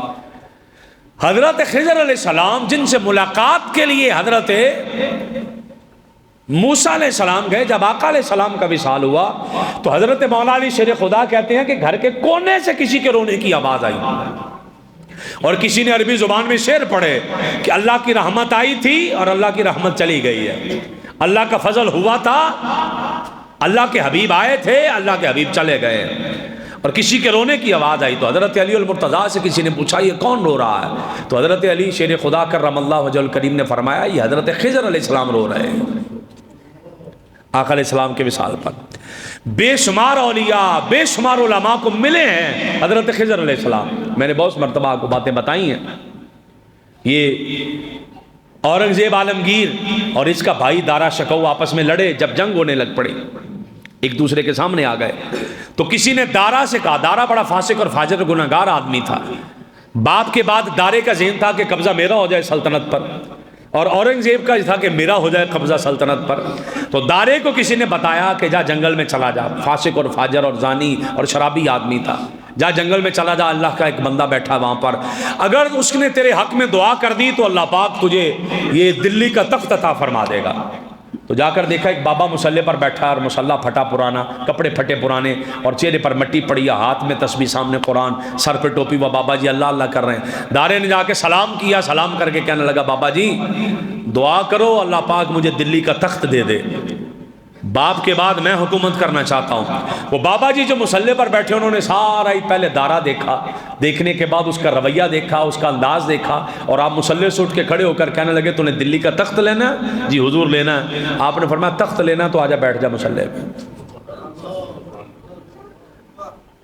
[SPEAKER 1] حضرت خضر علیہ السلام جن سے ملاقات کے لیے حضرت موسیٰ علیہ السلام گئے, جب آقا علیہ السلام کا وصال ہوا تو حضرت مولا علی شیر خدا کہتے ہیں کہ گھر کے کونے سے کسی کے رونے کی آواز آئی, اور کسی نے عربی زبان میں شعر پڑھے کہ اللہ کی رحمت آئی تھی اور اللہ کی رحمت چلی گئی ہے. اللہ کا فضل ہوا تھا, اللہ کے حبیب آئے تھے, اللہ کے حبیب چلے گئے, اور کسی کے رونے کی آواز آئی. تو حضرت علی المرتضیٰ سے کسی نے پوچھا یہ کون رو رہا ہے؟ تو حضرت علی شیر خدا کرم اللہ وجہ الکریم نے فرمایا یہ حضرت خضر علیہ السلام رو رہے ہیں آقا علیہ السلام کے وصال پر. بے شمار اولیاء, بے شمار علماء کو ملے ہیں حضرت خضر علیہ السلام. میں نے بہت مرتبہ آپ کو باتیں بتائی ہیں. یہ اورنگزیب عالمگیر اور اس کا بھائی دارا شکوہ آپس میں لڑے, جب جنگ ہونے لگ پڑی ایک دوسرے کے سامنے آ گئے, تو کسی نے دارا سے کہا, دارا بڑا فاسق اور فاجر گناہگار آدمی تھا, باپ کے بعد دارے کا ذہن تھا کہ قبضہ میرا ہو جائے سلطنت پر, اور اورنگزیب کا تھا کہ میرا ہو جائے قبضہ سلطنت پر. تو دارے کو کسی نے بتایا کہ جا جنگل میں چلا جا, فاسق اور فاجر اور زانی اور شرابی آدمی تھا, جا جنگل میں چلا جا, اللہ کا ایک بندہ بیٹھا وہاں پر, اگر اس نے تیرے حق میں دعا کر دی تو اللہ پاک تجھے یہ دلی کا تخت عطا فرما دے گا. تو جا کر دیکھا ایک بابا مسلح پر بیٹھا, اور مسلح پھٹا پرانا, کپڑے پھٹے پرانے, اور چہرے پر مٹی پڑی ہے, ہاتھ میں تسبیح, سامنے قرآن, سر پہ ٹوپی, وہ بابا جی اللہ اللہ کر رہے ہیں. دارے نے جا کے سلام کیا, سلام کر کے کہنے لگا بابا جی دعا کرو اللہ پاک مجھے دلی کا تخت دے دے, باپ کے بعد میں حکومت کرنا چاہتا ہوں. وہ بابا جی جو مسلح پر بیٹھے انہوں نے سارا ہی پہلے دارا دیکھا, دیکھنے کے بعد اس کا رویہ دیکھا, اس کا انداز دیکھا, اور آپ مسلح سے اٹھ کے کھڑے ہو کر کہنے لگے تو نے دلی کا تخت لینا ہے؟ جی حضور لینا ہے. آپ نے فرمایا تخت لینا تو آجا بیٹھ جا مسلح پہ.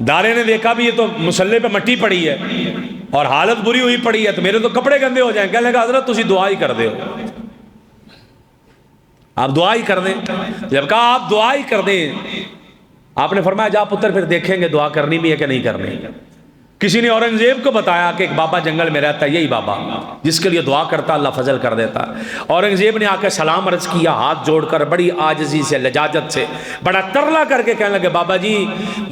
[SPEAKER 1] دارے نے دیکھا بھی یہ تو مسلح پہ مٹی پڑی ہے اور حالت بری ہوئی پڑی ہے, تو میرے تو کپڑے گندے ہو جائیں. کہنے لگا حضرت تسی دعا ہی کر دے ہو, آپ دعا ہی کر دیں. جب کہا آپ دعا ہی کر دیں, آپ نے فرمایا جا پتر پھر دیکھیں گے دعا کرنی بھی ہے کہ نہیں کرنی. کسی نے اورنگزیب کو بتایا کہ ایک بابا جنگل میں رہتا ہے, یہی بابا جس کے لیے دعا کرتا اللہ فضل کر دیتا. اورنگزیب نے آ کے سلام عرض کیا, ہاتھ جوڑ کر بڑی عاجزی سے, لجاجت سے, بڑا ترلا کر کے کہنے لگے بابا جی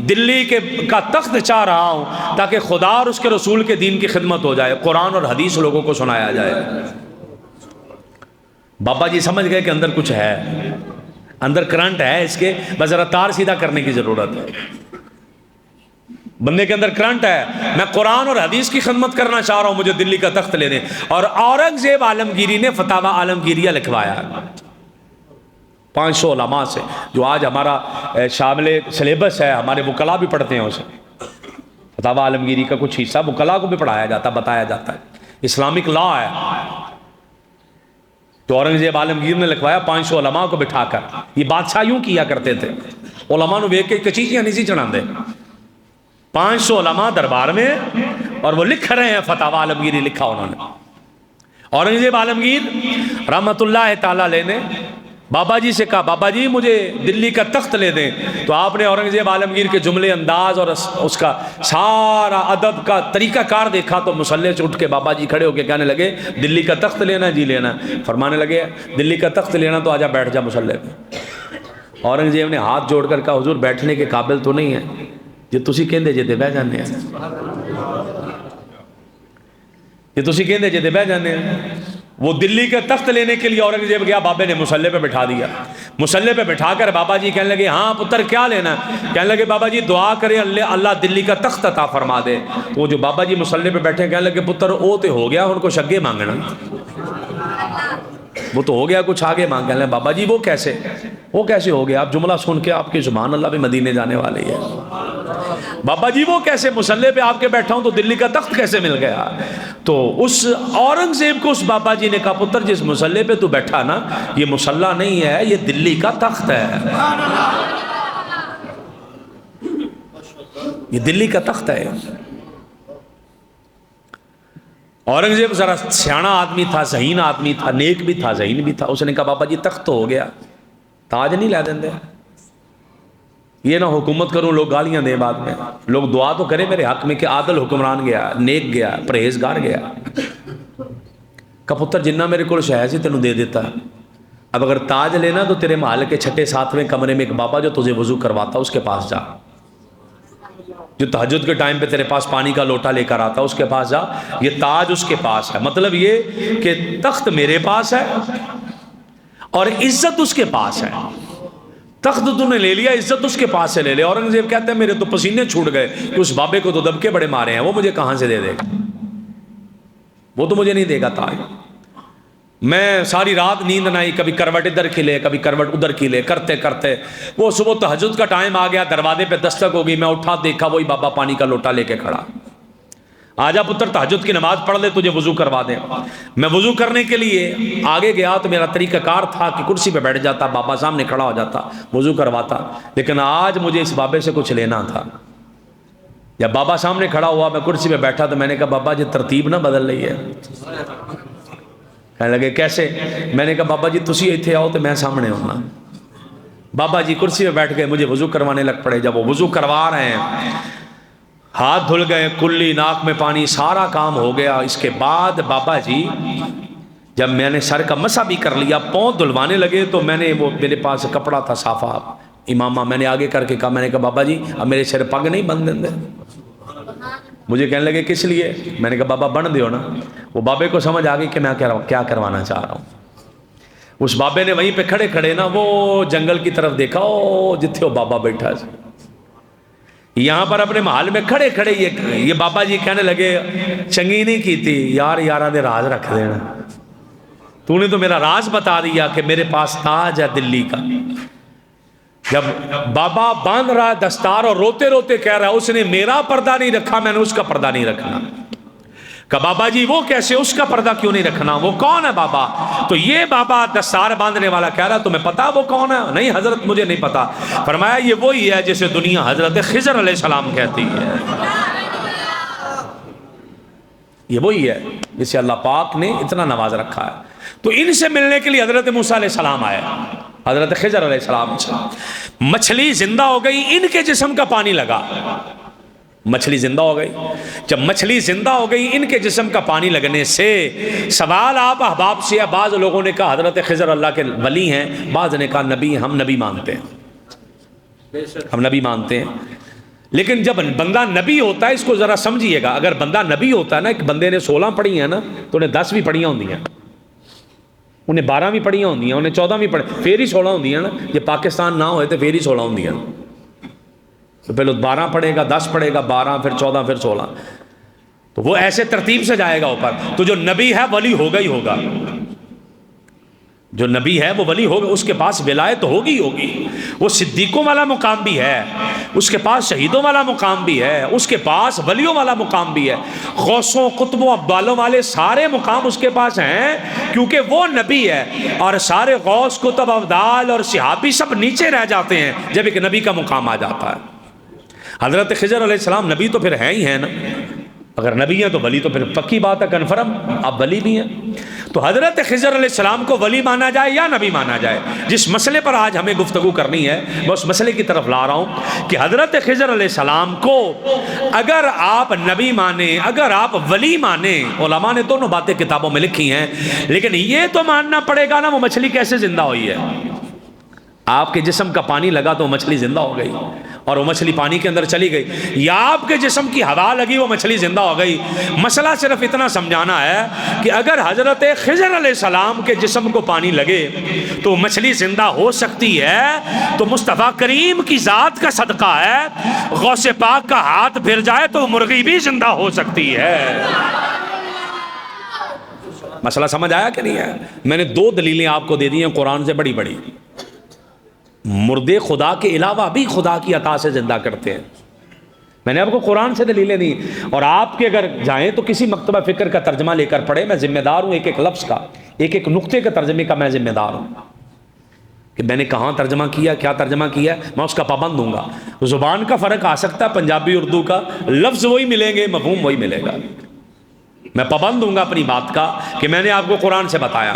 [SPEAKER 1] دلی کا تخت چاہ رہا ہوں تاکہ خدا اور اس کے رسول کے دین کی خدمت ہو جائے, قرآن اور حدیث لوگوں کو سنایا جائے. بابا جی سمجھ گئے کہ اندر کچھ ہے, اندر کرنٹ ہے اس کے, بس ذرا تار سیدھا کرنے کی ضرورت ہے. بندے کے اندر کرنٹ ہے, میں قرآن اور حدیث کی خدمت کرنا چاہ رہا ہوں, مجھے دلی کا تخت لے دیں. اور اورنگزیب عالمگیری نے فتاوی عالمگیریہ لکھوایا 500 علماء سے, جو آج ہمارا شامل سلیبس ہے, ہمارے وکلاء بھی پڑھتے ہیں اسے. فتاوی عالمگیری کا کچھ حصہ وکلاء کو بھی پڑھایا جاتا, بتایا جاتا ہے, اسلامک لا ہے. تو اورنگزیب عالمگیر نے لکھوایا 500 علماء کو بٹھا کر. یہ بادشاہ یوں کیا کرتے تھے, علماء نے ویک کے کچیزیاں نہیں سی چڑھا دے. 500 علماء دربار میں, اور وہ لکھ رہے ہیں فتاوی عالمگیری لکھا انہوں نے. اورنگزیب عالمگیر رحمت اللہ تعالیٰ علیہ نے بابا جی سے کہا بابا جی مجھے دلی کا تخت لے دیں. تو آپ نے اورنگزیب عالمگیر کے جملے, انداز اور اس کا سارا ادب کا طریقہ کار دیکھا, تو مسلح سے اٹھ کے بابا جی کھڑے ہو کے کہنے لگے دلی کا تخت لینا, جی لینا. فرمانے لگے دلی کا تخت لینا تو آجا بیٹھ جا مسلح پہ. اورنگزیب نے ہاتھ جوڑ کر کہا حضور بیٹھنے کے قابل تو نہیں ہے, جی تسی کہندے جے تے بہ جانے ہیں, جی تسی کہندے جے تے بہ جانے ہیں. وہ دلی کا تخت لینے کے لیے اورنگزیب گیا, بابے نے مسلح پہ بٹھا دیا. مسلح پہ بٹھا کر بابا جی کہنے لگے ہاں پتر کیا لینا؟ کہنے لگے بابا جی دعا کرے اللہ دلی کا تخت عطا فرما دے. تو وہ جو بابا جی مسلح پہ بیٹھے کہنے لگے پتر او تے ہو گیا, ان کو شگے مانگنا, وہ تو ہو گیا کچھ آگے مانگ. کہنے لگے بابا جی وہ کیسے ہو گیا؟ آپ جملہ سن کے آپ کی سبحان اللہ بھی مدینے جانے والے ہے. بابا جی وہ کیسے, مسلح پہ آپ کے بیٹھا ہوں تو دلی کا تخت کیسے مل گیا؟ تو اس اورنگزیب کو اس بابا جی نے کہا پتر جس مسلح پہ تو بیٹھا نا, یہ مسلح نہیں ہے, یہ دلی کا تخت ہے. یہ دلی کا تخت ہے۔ اورنگزیب ذرا سیانا آدمی تھا، ذہین آدمی تھا، نیک بھی تھا، ذہین بھی تھا۔ اس نے کہا بابا جی تخت تو ہو گیا، تاج نہیں لا دیں دے، یہ نہ حکومت کروں لوگ گالیاں دیں بعد میں، لوگ دعا تو کریں میرے حق میں کہ عادل حکمران گیا، نیک گیا، پرہیزگار گیا۔ کہ پتر جنہ میرے کو شہر سے تینوں دے دیتا، اب اگر تاج لینا تو تیرے محل کے 6 7ویں کمرے میں ایک بابا جو تجھے وضو کرواتا اس کے پاس جا، جو تہجد کے ٹائم پہ تیرے پاس پانی کا لوٹا لے کر آتا اس کے پاس جا، یہ تاج اس کے پاس ہے۔ مطلب یہ کہ تخت میرے پاس ہے اور عزت اس کے پاس ہے۔ تخت تو نے لے لیا، عزت اس کے پاس سے لے لے۔ اورنگزیب کہتے ہیں میرے تو پسینے چھوٹ گئے کہ اس بابے کو تو دبکے بڑے مارے ہیں، وہ مجھے کہاں سے دے دے گا، وہ تو مجھے نہیں دے گا تاج۔ میں ساری رات نیند نہ آئی، کبھی کروٹ ادھر کھلے کبھی کروٹ ادھر کھلے، کرتے کرتے وہ صبح تہجد کا ٹائم آ گیا، دروازے پہ دستک ہو گئی، میں اٹھا دیکھا وہی بابا پانی کا لوٹا لے کے کھڑا۔ آجا پتر تہجد کی نماز پڑھ لے، تجھے وضو کروا دیں۔ میں وضو کرنے کے لیے آگے گیا تو میرا طریقہ کار تھا کہ کرسی پہ بیٹھ جاتا، بابا سامنے کھڑا ہو جاتا، وضو کرواتا۔ لیکن آج مجھے اس بابے سے کچھ لینا تھا۔ جب بابا سامنے کھڑا ہوا، میں کرسی پہ بیٹھا تو میں نے کہا بابا جی ترتیب نہ بدل رہی ہے۔ کہنے لگے کیسے؟ میں نے کہا بابا جی تسی ایتھے آؤ تو میں سامنے ہونا۔ بابا جی کرسی پہ بیٹھ گئے، مجھے وضو کروانے لگ پڑے۔ جب وہ وضو کروا رہے ہیں، ہاتھ دھل گئے، کلی ناک میں پانی، سارا کام ہو گیا۔ اس کے بعد بابا جی جب میں نے سر کا مسح بھی کر لیا، پاؤں دھلوانے لگے تو میں نے وہ میرے پاس کپڑا تھا صافہ امامہ، میں نے آگے کر کے کہا، میں نے کہا بابا جی اب میرے سر پگ نہیں بند دیں دے۔ مجھے کہنے لگے کس لیے؟ میں نے کہا بابا بن دیو نا۔ وہ بابے کو سمجھ آ گئی کہ میں کیا کروانا چاہ رہا ہوں۔ اس بابے نے وہیں پہ کھڑے کھڑے نا وہ جنگل کی طرف دیکھا، او جتھے وہ بابا بیٹھا ہے، یہاں پر اپنے محل میں کھڑے کھڑے یہ بابا جی کہنے لگے چنگی نہیں کی تھی یار، یارہ دے راز رکھ دینا، تو نے تو میرا راز بتا دیا کہ میرے پاس تاج ہے دلی کا۔ جب بابا باندھ رہا دستار اور روتے روتے کہہ رہا ہے اس نے میرا پردہ نہیں رکھا، میں نے اس کا پردہ نہیں رکھنا۔ کہ بابا جی وہ کیسے، اس کا پردہ کیوں نہیں رکھنا، وہ کون ہے بابا؟ تو یہ بابا دستار باندھنے والا کہہ رہا تمہیں پتا وہ کون ہے؟ نہیں حضرت مجھے نہیں پتا۔ فرمایا یہ وہی ہے جسے دنیا حضرت خضر علیہ السلام کہتی ہے، یہ وہی ہے جسے اللہ پاک نے اتنا نواز رکھا ہے۔ تو ان سے ملنے کے لیے حضرت موسیٰ علیہ السلام آئے، حضرت خضر علیہ السلام سے۔ مچھلی زندہ ہو گئی، ان کے جسم کا پانی لگا، مچھلی زندہ ہو گئی۔ جب مچھلی زندہ ہو گئی، ان کے جسم کا پانی لگنے سے سوال آپ احباب سے ہے۔ بعض لوگوں نے کہا حضرت خضر اللہ کے ولی ہیں، بعض نے کہا نبی، ہم نبی مانتے ہیں، ہم نبی مانتے ہیں۔ لیکن جب بندہ نبی ہوتا ہے، اس کو ذرا سمجھیے گا، اگر بندہ نبی ہوتا ہے نا، ایک بندے نے 16 پڑھی ہیں نا تو انہیں 10 بھی پڑھیاں ہوندی ہیں، انہیں 12 بھی پڑھیاں ہوندی ہیں، انہیں 14 بھی پڑھی، پھر ہی 16 ہوندی ہیں نا۔ یہ پاکستان نہ ہوئے تو پھر ہی 16 ہوندی ہیں، تو پہلے 12 پڑھے گا، 10 پڑھے گا، 12 پھر 14 پھر 16، تو وہ ایسے ترتیب سے جائے گا اوپر۔ تو جو نبی ہے ولی ہوگا ہی ہوگا، جو نبی ہے وہ ولی ہوگا، اس کے پاس ولایت ہوگی ہی ہوگی۔ وہ صدیقوں والا مقام بھی ہے، اس کے پاس شہیدوں والا مقام بھی ہے، اس کے پاس ولیوں والا مقام بھی ہے، غوثوں قطبوں ابدالوں والے سارے مقام اس کے پاس ہیں، کیونکہ وہ نبی ہے۔ اور سارے غوث قطب ابدال اور صحابی سب نیچے رہ جاتے ہیں جب ایک نبی کا مقام آ جاتا ہے۔ حضرت خضر علیہ السلام نبی تو پھر ہیں ہی ہیں نا، اگر نبی ہیں تو ولی تو پھر پکی بات ہے، کنفرم اب ولی بھی ہیں۔ تو حضرت خضر علیہ السلام کو ولی مانا جائے یا نبی مانا جائے، جس مسئلے پر آج ہمیں گفتگو کرنی ہے میں اس مسئلے کی طرف لا رہا ہوں کہ حضرت خضر علیہ السلام کو اگر آپ نبی مانیں، اگر آپ ولی مانیں، علماء نے دونوں باتیں کتابوں میں لکھی ہیں، لیکن یہ تو ماننا پڑے گا نا وہ مچھلی کیسے زندہ ہوئی ہے۔ آپ کے جسم کا پانی لگا تو وہ مچھلی زندہ ہو گئی، اور وہ مچھلی پانی کے اندر چلی گئی، یا آپ کے جسم کی ہوا لگی وہ مچھلی زندہ ہو گئی۔ مسئلہ صرف اتنا سمجھانا ہے کہ اگر حضرت خضر علیہ السلام کے جسم کو پانی لگے تو مچھلی زندہ ہو سکتی ہے، تو مصطفیٰ کریم کی ذات کا صدقہ ہے، غوث پاک کا ہاتھ پھر جائے تو مرغی بھی زندہ ہو سکتی ہے۔ مسئلہ سمجھ آیا کہ نہیں ہے؟ میں نے 2 دلیلیں آپ کو دے دی ہیں قرآن سے بڑی بڑی۔ مردے خدا کے علاوہ بھی خدا کی عطا سے زندہ کرتے ہیں، میں نے آپ کو قرآن سے دلیلیں دی، اور آپ کے اگر جائیں تو کسی مکتبہ فکر کا ترجمہ لے کر پڑھیں، میں ذمہ دار ہوں ایک ایک لفظ کا، ایک ایک نقطے کے ترجمے کا میں ذمہ دار ہوں، کہ میں نے کہاں ترجمہ کیا، کیا ترجمہ کیا، میں اس کا پابند ہوں گا۔ زبان کا فرق آ سکتا ہے، پنجابی اردو کا لفظ وہی ملیں گے، مفہوم وہی ملے گا۔ میں پابند ہوں گا اپنی بات کا کہ میں نے آپ کو قرآن سے بتایا۔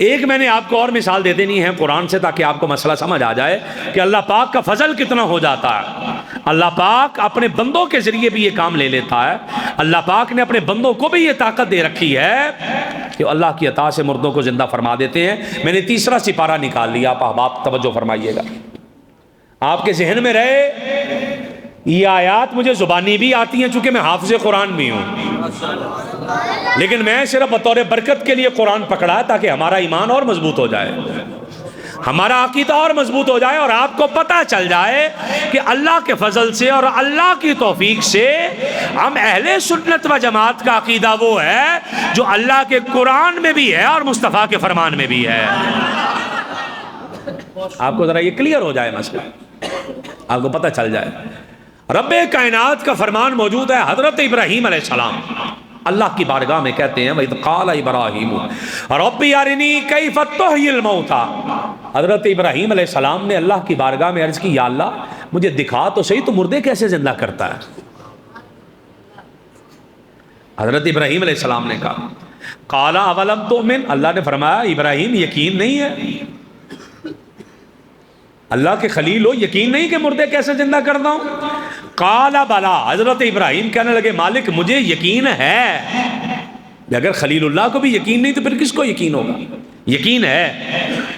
[SPEAKER 1] ایک میں نے آپ کو اور مثال دے دینی ہے قرآن سے تاکہ آپ کو مسئلہ سمجھ آ جائے کہ اللہ پاک کا فضل کتنا ہو جاتا ہے۔ اللہ پاک اپنے بندوں کے ذریعے بھی یہ کام لے لیتا ہے۔ اللہ پاک نے اپنے بندوں کو بھی یہ طاقت دے رکھی ہے کہ اللہ کی عطا سے مردوں کو زندہ فرما دیتے ہیں۔ میں نے تیسرا سپارہ نکال لیا، آپ احباب توجہ فرمائیے گا، آپ کے ذہن میں رہے یہ آیات مجھے زبانی بھی آتی ہیں چونکہ میں حافظ قرآن بھی ہوں، لیکن میں صرف بطور برکت کے لیے قرآن پکڑا ہے تاکہ ہمارا ایمان اور مضبوط ہو جائے، ہمارا عقیدہ اور مضبوط ہو جائے، اور آپ کو پتہ چل جائے کہ اللہ کے فضل سے اور اللہ کی توفیق سے ہم اہل سنت و جماعت کا عقیدہ وہ ہے جو اللہ کے قرآن میں بھی ہے اور مصطفیٰ کے فرمان میں بھی ہے۔ آپ کو ذرا یہ کلیئر ہو جائے مسئلہ، آپ کو پتہ چل جائے۔ رب کائنات کا فرمان موجود ہے حضرت ابراہیم علیہ السلام اللہ کی بارگاہ میں کہتے ہیں وَإِذْ قَالَ إِبْرَاهِيمُ رَبِّ أَرِنِي كَيْفَ تُحْيِي الْمَوْتَى۔ حضرت ابراہیم علیہ السلام نے اللہ کی بارگاہ میں عرض کی، یا اللہ مجھے دکھا تو صحیح تو مردے کیسے زندہ کرتا ہے۔ حضرت ابراہیم علیہ السلام نے کہا قَالَ أَوَلَمْ تُؤْمِنْ، اللہ نے فرمایا ابراہیم یقین نہیں ہے، اللہ کے خلیل ہو، یقین نہیں کہ مردے کیسے زندہ کرتا ہوں۔ قال بلا، حضرت ابراہیم کہنے لگے مالک مجھے یقین ہے، اگر خلیل اللہ کو بھی یقین نہیں تو پھر کس کو یقین ہوگا، یقین ہے،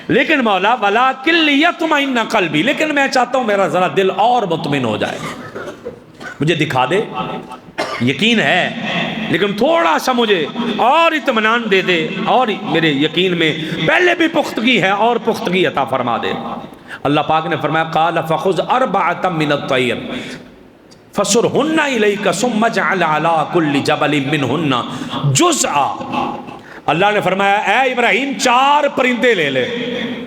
[SPEAKER 1] لیکن مولا ولکن لیطمئن قلبی، لیکن میں چاہتا ہوں میرا ذرا دل اور مطمئن ہو جائے، مجھے دکھا دے، یقین ہے لیکن تھوڑا سا مجھے اور اطمینان دے دے، اور میرے یقین میں پہلے بھی پختگی ہے اور پختگی عطا فرما دے۔ اللہ پاک نے فرمایا قال فخذ اربعۃ من الطیر فصرهن الیک ثم اجعل علی کل جبل منهن جزءا۔ اللہ نے فرمایا اے ابراہیم 4 پرندے لے لے،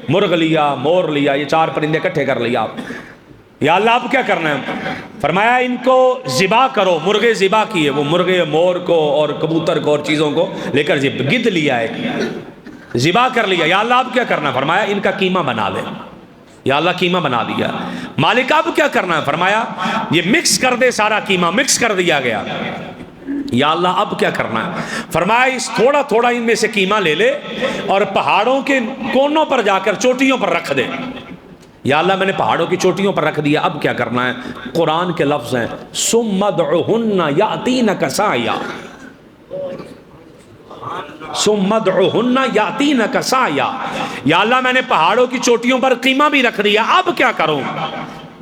[SPEAKER 1] مرغ لیا، مور لیا، یہ 4 پرندے اکٹھے کر لیا آپ۔ یا اللہ اب کیا کرنا ہے؟ فرمایا ان کو ذبح کرو، مرغے ذبح کیے، وہ مرغے مور کو اور کبوتر کو اور چیزوں کو لے کر گدھ لیا ہے، ذبح کر لیا۔ یا اللہ اب کیا کرنا ہے؟ فرمایا ان کا قیمہ بنا لے۔ یا اللہ قیمہ بنا دیا۔ مالک اب کیا کرنا ہے؟ فرمایا یہ مکس کر دے، سارا قیمہ مکس کر دیا گیا۔ یا اللہ اب کیا کرنا ہے؟ فرمایا اس تھوڑا تھوڑا ان میں سے قیمہ لے لے اور پہاڑوں کے کونوں پر جا کر چوٹیوں پر رکھ دے۔ یا اللہ میں نے پہاڑوں کی چوٹیوں پر رکھ دیا، اب کیا کرنا ہے؟ قرآن کے لفظ ہیں ثم ادعہن یأتینک سعیا، ثم ادعہن یأتینک سعیا۔ یا اللہ میں نے پہاڑوں کی چوٹیوں پر قیمہ بھی رکھ دیا، اب کیا کروں؟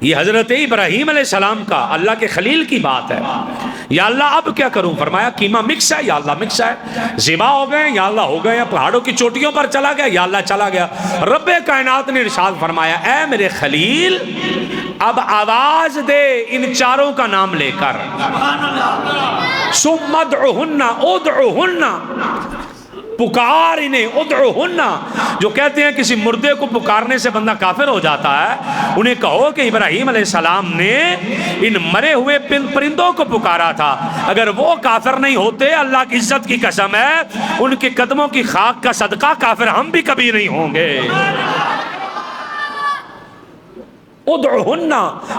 [SPEAKER 1] یہ حضرت ابراہیم علیہ السلام کا اللہ کے خلیل کی بات ہے۔ یا اللہ اب کیا کروں؟ فرمایا قیمہ مکس ہے، یا اللہ مکس ہے، ذبح ہو گئے، یا اللہ ہو گئے، پہاڑوں کی چوٹیوں پر چلا گیا، یا اللہ چلا گیا۔ رب کائنات نے ارشاد فرمایا اے میرے خلیل اب آواز دے ان 4 کا نام لے کر، ثم ادعہن، ادعہن پکار انہیں، ادعوہن، جو کہتے ہیں کسی مردے کو پکارنے سے بندہ کافر ہو جاتا ہے، انہیں کہو کہ ابراہیم علیہ السلام نے ان مرے ہوئے پرندوں کو پکارا تھا، اگر وہ کافر نہیں ہوتے اللہ کی عزت کی قسم ہے ان کے قدموں کی خاک کا صدقہ کافر ہم بھی کبھی نہیں ہوں گے۔ ادعوہن،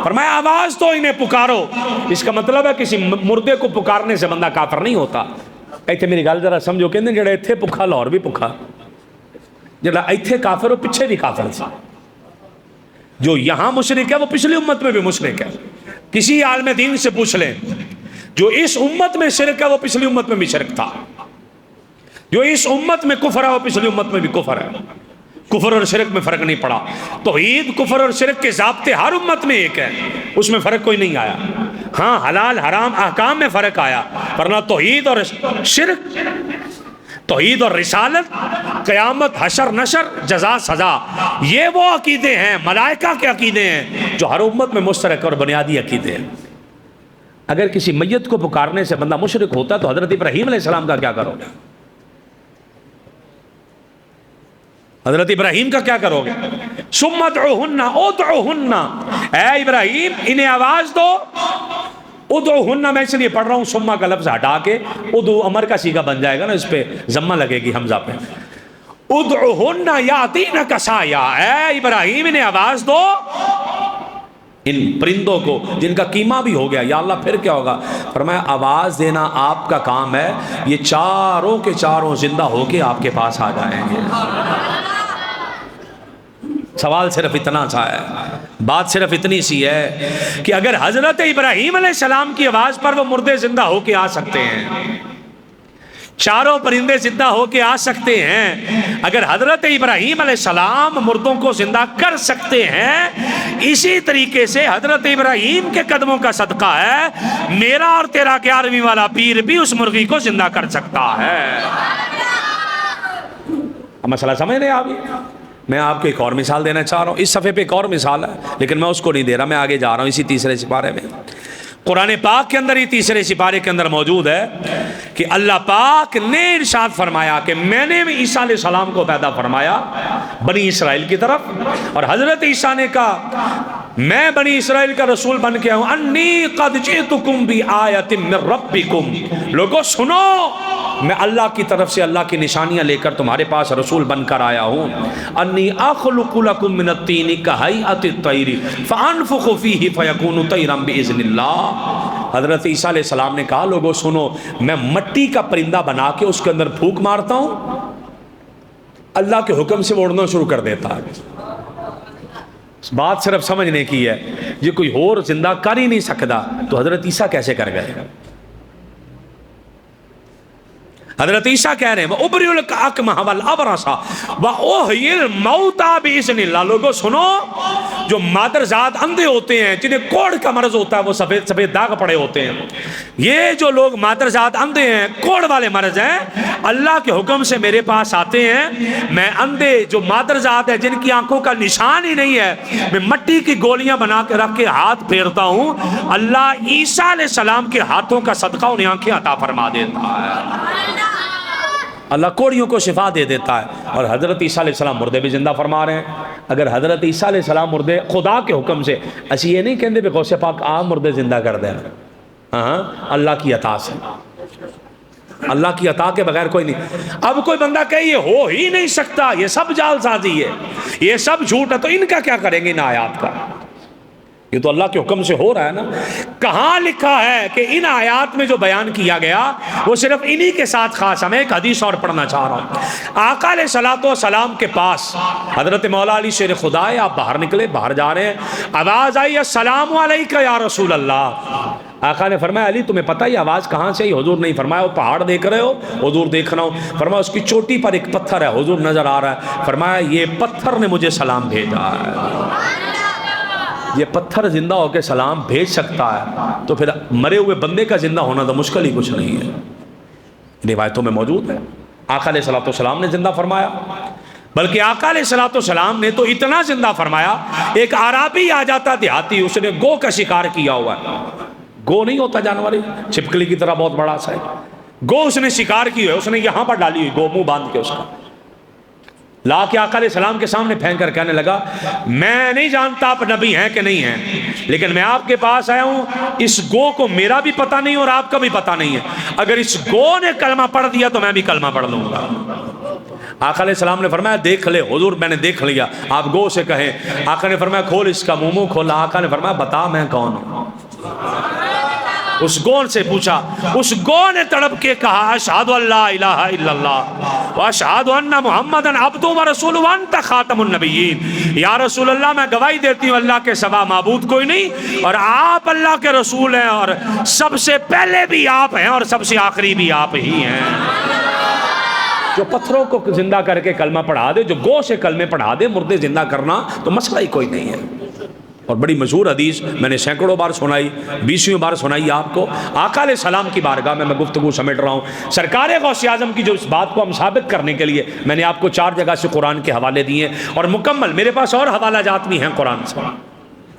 [SPEAKER 1] فرمایا آواز تو انہیں پکارو، اس کا مطلب ہے کسی مردے کو پکارنے سے بندہ کافر نہیں ہوتا۔ ایتھے میری گل ذرا سمجھو، کہندے جڑا ایتھے بھکھا لاہور بھی بھکھا، جڑا ایتھے کافر ہو پیچھے بھی کافر سی، جو یہاں مشرک ہے وہ پچھلی امت میں بھی مشرک ہے۔ کسی عالم دین سے پوچھ لیں، جو اس امت میں شرک ہے وہ پچھلی امت میں بھی شرک تھا، جو اس امت میں کفر ہے وہ پچھلی امت میں بھی کفر ہے۔ کفر اور شرک میں فرق نہیں پڑا، توحید کفر اور شرک کے ضابطے ہر امت میں ایک ہے، اس میں فرق کوئی نہیں آیا۔ ہاں حلال حرام احکام میں فرق آیا، ورنہ توحید اور شرک، توحید اور رسالت، قیامت، حشر نشر، جزا سزا، یہ وہ عقیدے ہیں، ملائکہ کے عقیدے ہیں جو ہر امت میں مشترک اور بنیادی عقیدے ہیں۔ اگر کسی میت کو پکارنے سے بندہ مشرک ہوتا تو حضرت ابراہیم علیہ السلام کا کیا کرو گے؟ حضرت ابراہیم کا کیا کرو گے؟ ثم ادعوہن، ادعوہن، اے ابراہیم انہیں آواز دو۔ ادعوہن میں اس لیے پڑھ رہا ہوں ثم کا لفظ ہٹا کے، ادعو امر کا صیغہ بن جائے گا نا، اس پہ ضمہ لگے گی حمزہ پہ۔ ادعوہن یاتینک سعیا، اے ابراہیم نے آواز دو ان پرندوں کو جن کا قیمہ بھی ہو گیا۔ یا اللہ پھر کیا ہوگا؟ فرمایا آواز دینا آپ کا کام ہے، یہ چاروں کے چاروں زندہ ہو کے آپ کے پاس آ جائیں گے۔ سوال صرف اتنا سا ہے، بات صرف اتنی سی ہے کہ اگر حضرت ابراہیم علیہ السلام کی آواز پر وہ مردے زندہ ہو کے آ سکتے ہیں، چاروں پرندے زندہ ہو کے آ سکتے ہیں، اگر حضرت ابراہیم علیہ السلام مردوں کو زندہ کر سکتے ہیں، اسی طریقے سے حضرت ابراہیم کے قدموں کا صدقہ ہے میرا اور تیرا 11ویں والا پیر بھی اس مرغی کو زندہ کر سکتا ہے۔ اب مسئلہ سمجھ رہے آپ؟ میں آپ کو ایک اور مثال دینا چاہ رہا ہوں، اس صفحے پہ ایک اور مثال ہے لیکن میں اس کو نہیں دے رہا، میں آگے جا رہا ہوں اسی تیسرے سپارے میں۔ قرآن پاک کے اندر ہی تیسرے سپارے کے اندر موجود ہے کہ اللہ پاک نے ارشاد فرمایا کہ میں نے عیسیٰ علیہ السلام کو پیدا فرمایا بنی اسرائیل کی طرف، اور حضرت عیسیٰ نے کہا میں بنی اسرائیل کا رسول بن کے ہوں، انی قد جئتکم بآیۃ من ربکم، لوگوں سنو میں اللہ کی طرف سے اللہ کی نشانیاں لے کر تمہارے پاس رسول بن کر آیا ہوں، انی اخلق لکم من الطین کہیئۃ الطیر فانفخ فیہ فیکون طیرا باذن اللہ۔ حضرت عیسیٰ علیہ السلام نے کہا لوگوں سنو میں مٹی کا پرندہ بنا کے اس کے اندر پھونک مارتا ہوں، اللہ کے حکم سے وہ اڑنا شروع کر دیتا ہے۔ بات صرف سمجھنے کی ہے، یہ کوئی اور زندہ کر ہی نہیں سکتا تو حضرت عیسیٰ کیسے کر گئے؟ حضرت عیسیٰ کہہ رہے ہیں وَأُبْرِئُ الْأَكْمَحَ وَالْأَبْرَصَ وَأُحْيِي الْمَوْتَى بِإِذْنِ اللہ۔ لوگوں سنو جو مادرزاد اندھے ہوتے ہیں، جنہیں کوڑ کا مرض ہوتا ہے، وہ سفید سفید داغ پڑے ہوتے ہیں، یہ جو لوگ مادرزاد اندھے ہیں، کوڑ والے مرض ہیں، اللہ کے حکم سے میرے پاس آتے ہیں، میں اندھے جو مادرزاد ہیں جن کی آنکھوں کا نشان ہی نہیں ہے، میں مٹی کی گولیاں بنا کے رکھ کے ہاتھ پھیرتا ہوں، اللہ عیسیٰ علیہ السلام کے ہاتھوں کا صدقہ انہیں آنکھیں عطا فرما دیتا ہے، اللہ کوڑیوں کو شفا دے دیتا ہے۔ اور حضرت عیسیٰ علیہ السلام مردے بھی زندہ فرما رہے ہیں۔ اگر حضرت عیسیٰ علیہ السلام مردے خدا کے حکم سے، اسی یہ نہیں کہندے بھی غوث پاک آپ مردے زندہ کر دیں، ہاں اللہ کی عطا سے، اللہ کی عطا کے بغیر کوئی نہیں۔ اب کوئی بندہ کہے یہ ہو ہی نہیں سکتا، یہ سب جال سازی ہے، یہ سب جھوٹ ہے، تو ان کا کیا کریں گے ان آیات کا؟ یہ تو اللہ کے حکم سے ہو رہا ہے نا۔ کہاں لکھا ہے کہ ان آیات میں جو بیان کیا گیا وہ صرف انہی کے ساتھ خاص ہے؟ میں ایک حدیث اور پڑھنا چاہ رہا ہوں۔ آقا علیہ الصلوۃ والسلام کے پاس حضرت مولا علی شیر خدا ہے، آپ باہر نکلے، باہر جا رہے ہیں، آواز آئی السلام علیکہ یا رسول اللہ۔ آقا نے فرمایا علی تمہیں پتہ یہ آواز کہاں سے؟ حضور نہیں فرمایا وہ پہاڑ دیکھ رہے ہو؟ حضور دیکھ رہا ہوں۔ فرمایا اس کی چوٹی پر ایک پتھر ہے؟ حضور نظر آ رہا ہے۔ فرمایا یہ پتھر نے مجھے سلام بھیجا ہے۔ یہ پتھر زندہ ہو کے سلام بھیج سکتا ہے تو پھر مرے ہوئے بندے کا زندہ ہونا تو مشکل ہی کچھ نہیں ہے، روایتوں میں موجود ہے۔ آقا علیہ الصلوۃ والسلام نے زندہ فرمایا، بلکہ آقا علیہ الصلوۃ والسلام نے تو اتنا زندہ فرمایا، ایک عربی آ جاتا دیہاتی، اس نے گو کا شکار کیا ہوا ہے، گو نہیں ہوتا جانور چھپکلی کی طرح بہت بڑا سا ہے، گو اس نے شکار کی ہے، اس نے یہاں پر ڈالی ہوئی گو، منہ باندھ کے اس کا لا کے آقا علیہ السلام کے سامنے پھینک کر کہنے لگا میں نہیں جانتا آپ نبی ہیں کہ نہیں ہیں، لیکن میں آپ کے پاس آیا ہوں، اس گو کو میرا بھی پتہ نہیں اور آپ کا بھی پتہ نہیں ہے، اگر اس گو نے کلمہ پڑھ دیا تو میں بھی کلمہ پڑھ لوں گا۔ آقا علیہ السلام نے فرمایا دیکھ لے حضور میں نے دیکھ لیا، آپ گو سے کہیں۔ آقا نے فرمایا کھول اس کا منہ کھولا، آقا نے فرمایا بتا میں کون ہوں۔ اس گون سے پوچھا، اس گو نے تڑپ کے کہا اشہد ان لا الہ الا اللہ واشہد ان محمدًا عبدہ ورسولہ وانت خاتم النبیین۔ یا رسول اللہ میں گواہی دیتی ہوں اللہ کے سوا معبود کوئی نہیں، اور آپ اللہ کے رسول ہیں، اور سب سے پہلے بھی آپ ہیں اور سب سے آخری بھی آپ ہی ہیں۔ جو پتھروں کو زندہ کر کے کلمہ پڑھا دے، جو گو سے کلمے پڑھا دے، مردے زندہ کرنا تو مسئلہ ہی کوئی نہیں ہے۔ اور بڑی مشہور حدیث میں نے سینکڑوں بار سنائی، 20ویں بار سنائی آپ کو، آقا علیہ السلام کی بارگاہ میں گفتگو سمیٹ رہا ہوں۔ سرکار غوث اعظم کی جو اس بات کو ہم ثابت کرنے کے لیے میں نے آپ کو 4 جگہ سے قرآن کے حوالے دیے، اور مکمل میرے پاس اور حوالہ جات بھی ہیں قرآن سے،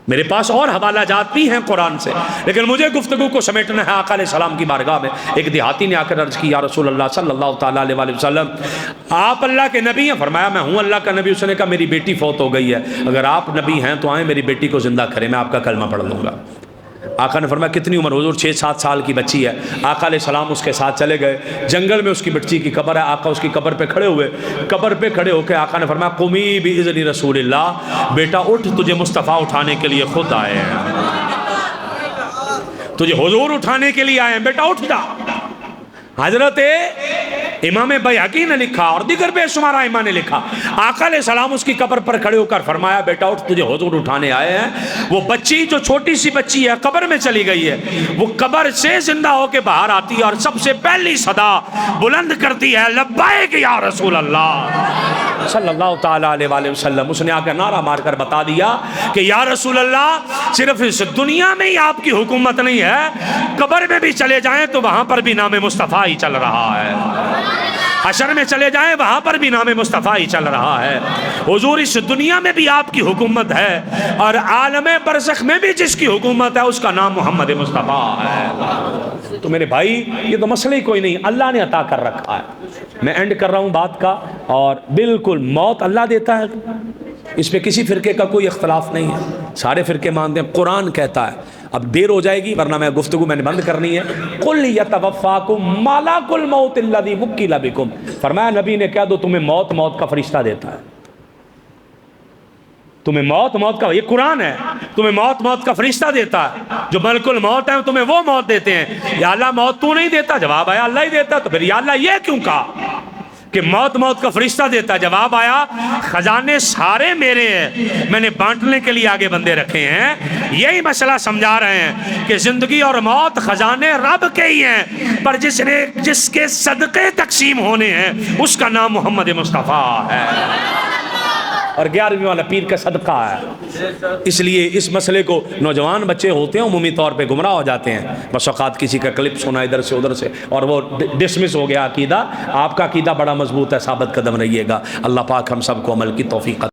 [SPEAKER 1] میرے پاس اور حوالہ جات بھی ہیں قرآن سے، لیکن مجھے گفتگو کو سمیٹنا ہے آقا علیہ السلام کی بارگاہ میں۔ ایک دیہاتی نے آ کر عرض کی یا رسول اللہ صلی اللہ تعالیٰ علیہ وآلہ وسلم آپ اللہ کے نبی ہیں؟ فرمایا میں ہوں اللہ کا نبی۔ اس نے کہا میری بیٹی فوت ہو گئی ہے، اگر آپ نبی ہیں تو آئیں میری بیٹی کو زندہ کریں، میں آپ کا کلمہ پڑھ لوں گا۔ آقا نے فرمایا کتنی عمر؟ حضور 6-7 سال کی بچی ہے۔ آقا علیہ السلام اس کے ساتھ چلے گئے، جنگل میں اس کی بچی کی قبر ہے، آقا اس کی قبر پہ کھڑے ہوئے، قبر پہ کھڑے ہو کے آقا نے فرمایا قومی باذن رسول اللہ، بیٹا اٹھ، تجھے مصطفیٰ اٹھانے کے لیے خود آئے ہیں، تجھے حضور اٹھانے کے لیے آئے ہیں، بیٹا اٹھ جا۔ حضرت امام بیہقی نے لکھا اور دیگر بے شمار ائمہ نے لکھا، آقا علیہ السلام اس کی قبر پر کھڑے ہو کر فرمایا بیٹا اٹھ، تجھے حضور اٹھانے آئے ہیں۔ وہ بچی جو چھوٹی سی بچی ہے قبر میں چلی گئی ہے، وہ قبر سے زندہ ہو کے باہر آتی ہے اور سب سے پہلی صدا بلند کرتی ہے لبیک یا رسول اللہ صلی اللہ تعالیٰ علیہ وآلہ وسلم۔ اس نے آ کر نعرہ مار کر بتا دیا کہ یا رسول اللہ، صرف اس دنیا میں ہی آپ کی حکومت نہیں ہے، قبر میں بھی چلے جائیں تو وہاں پر بھی نام مصطفیٰ ہی چل رہا ہے، حشر میں چلے جائیں وہاں پر بھی نام مصطفیٰ ہی چل رہا ہے۔ حضور اس دنیا میں بھی آپ کی حکومت ہے اور عالم برزخ میں بھی جس کی حکومت ہے اس کا نام محمد مصطفیٰ ہے۔ تو میرے بھائی یہ تو مسئلہ ہی کوئی نہیں، اللہ نے عطا کر رکھا ہے۔ میں اینڈ کر رہا ہوں بات کا، اور بالکل موت اللہ دیتا ہے، اس پہ کسی فرقے کا کوئی اختلاف نہیں ہے، سارے فرقے مانتے ہیں، قرآن کہتا ہے۔ اب دیر ہو جائے گی ورنہ میں گفتگو میں نے بند کرنی ہے۔ قُلْ يَتَوَفَّاكُمْ مَلَكُ الْمَوْتِ الَّذِي وُكِّلَ بِكُمْ، فرمایا نبی نے کہہ دو تمہیں موت کا فرشتہ دیتا ہے، تمہیں موت کا، یہ قرآن ہے، تمہیں موت کا فرشتہ دیتا ہے، جو ملک الموت ہے تمہیں وہ موت دیتے ہیں۔ یا اللہ موت تو نہیں دیتا، جواب آیا اللہ ہی دیتا، تو پھر یا اللہ یہ کیوں کہا کہ موت کا فرشتہ دیتا ہے؟ جواب آیا خزانے سارے میرے ہیں، میں نے بانٹنے کے لیے آگے بندے رکھے ہیں۔ یہی مسئلہ سمجھا رہے ہیں کہ زندگی اور موت خزانے رب کے ہی ہیں، پر جس کے صدقے تقسیم ہونے ہیں اس کا نام محمد مصطفیٰ ہے، اور 11ویں والا پیر کا صدقہ ہے۔ اس لیے اس مسئلے کو نوجوان بچے ہوتے ہیں عمومی طور پہ گمراہ ہو جاتے ہیں، بس اوقات کسی کا کلپ سنا ادھر سے ادھر سے اور وہ ڈسمس ہو گیا عقیدہ۔ آپ کا عقیدہ بڑا مضبوط ہے، ثابت قدم رہیے گا۔ اللہ پاک ہم سب کو عمل کی توفیق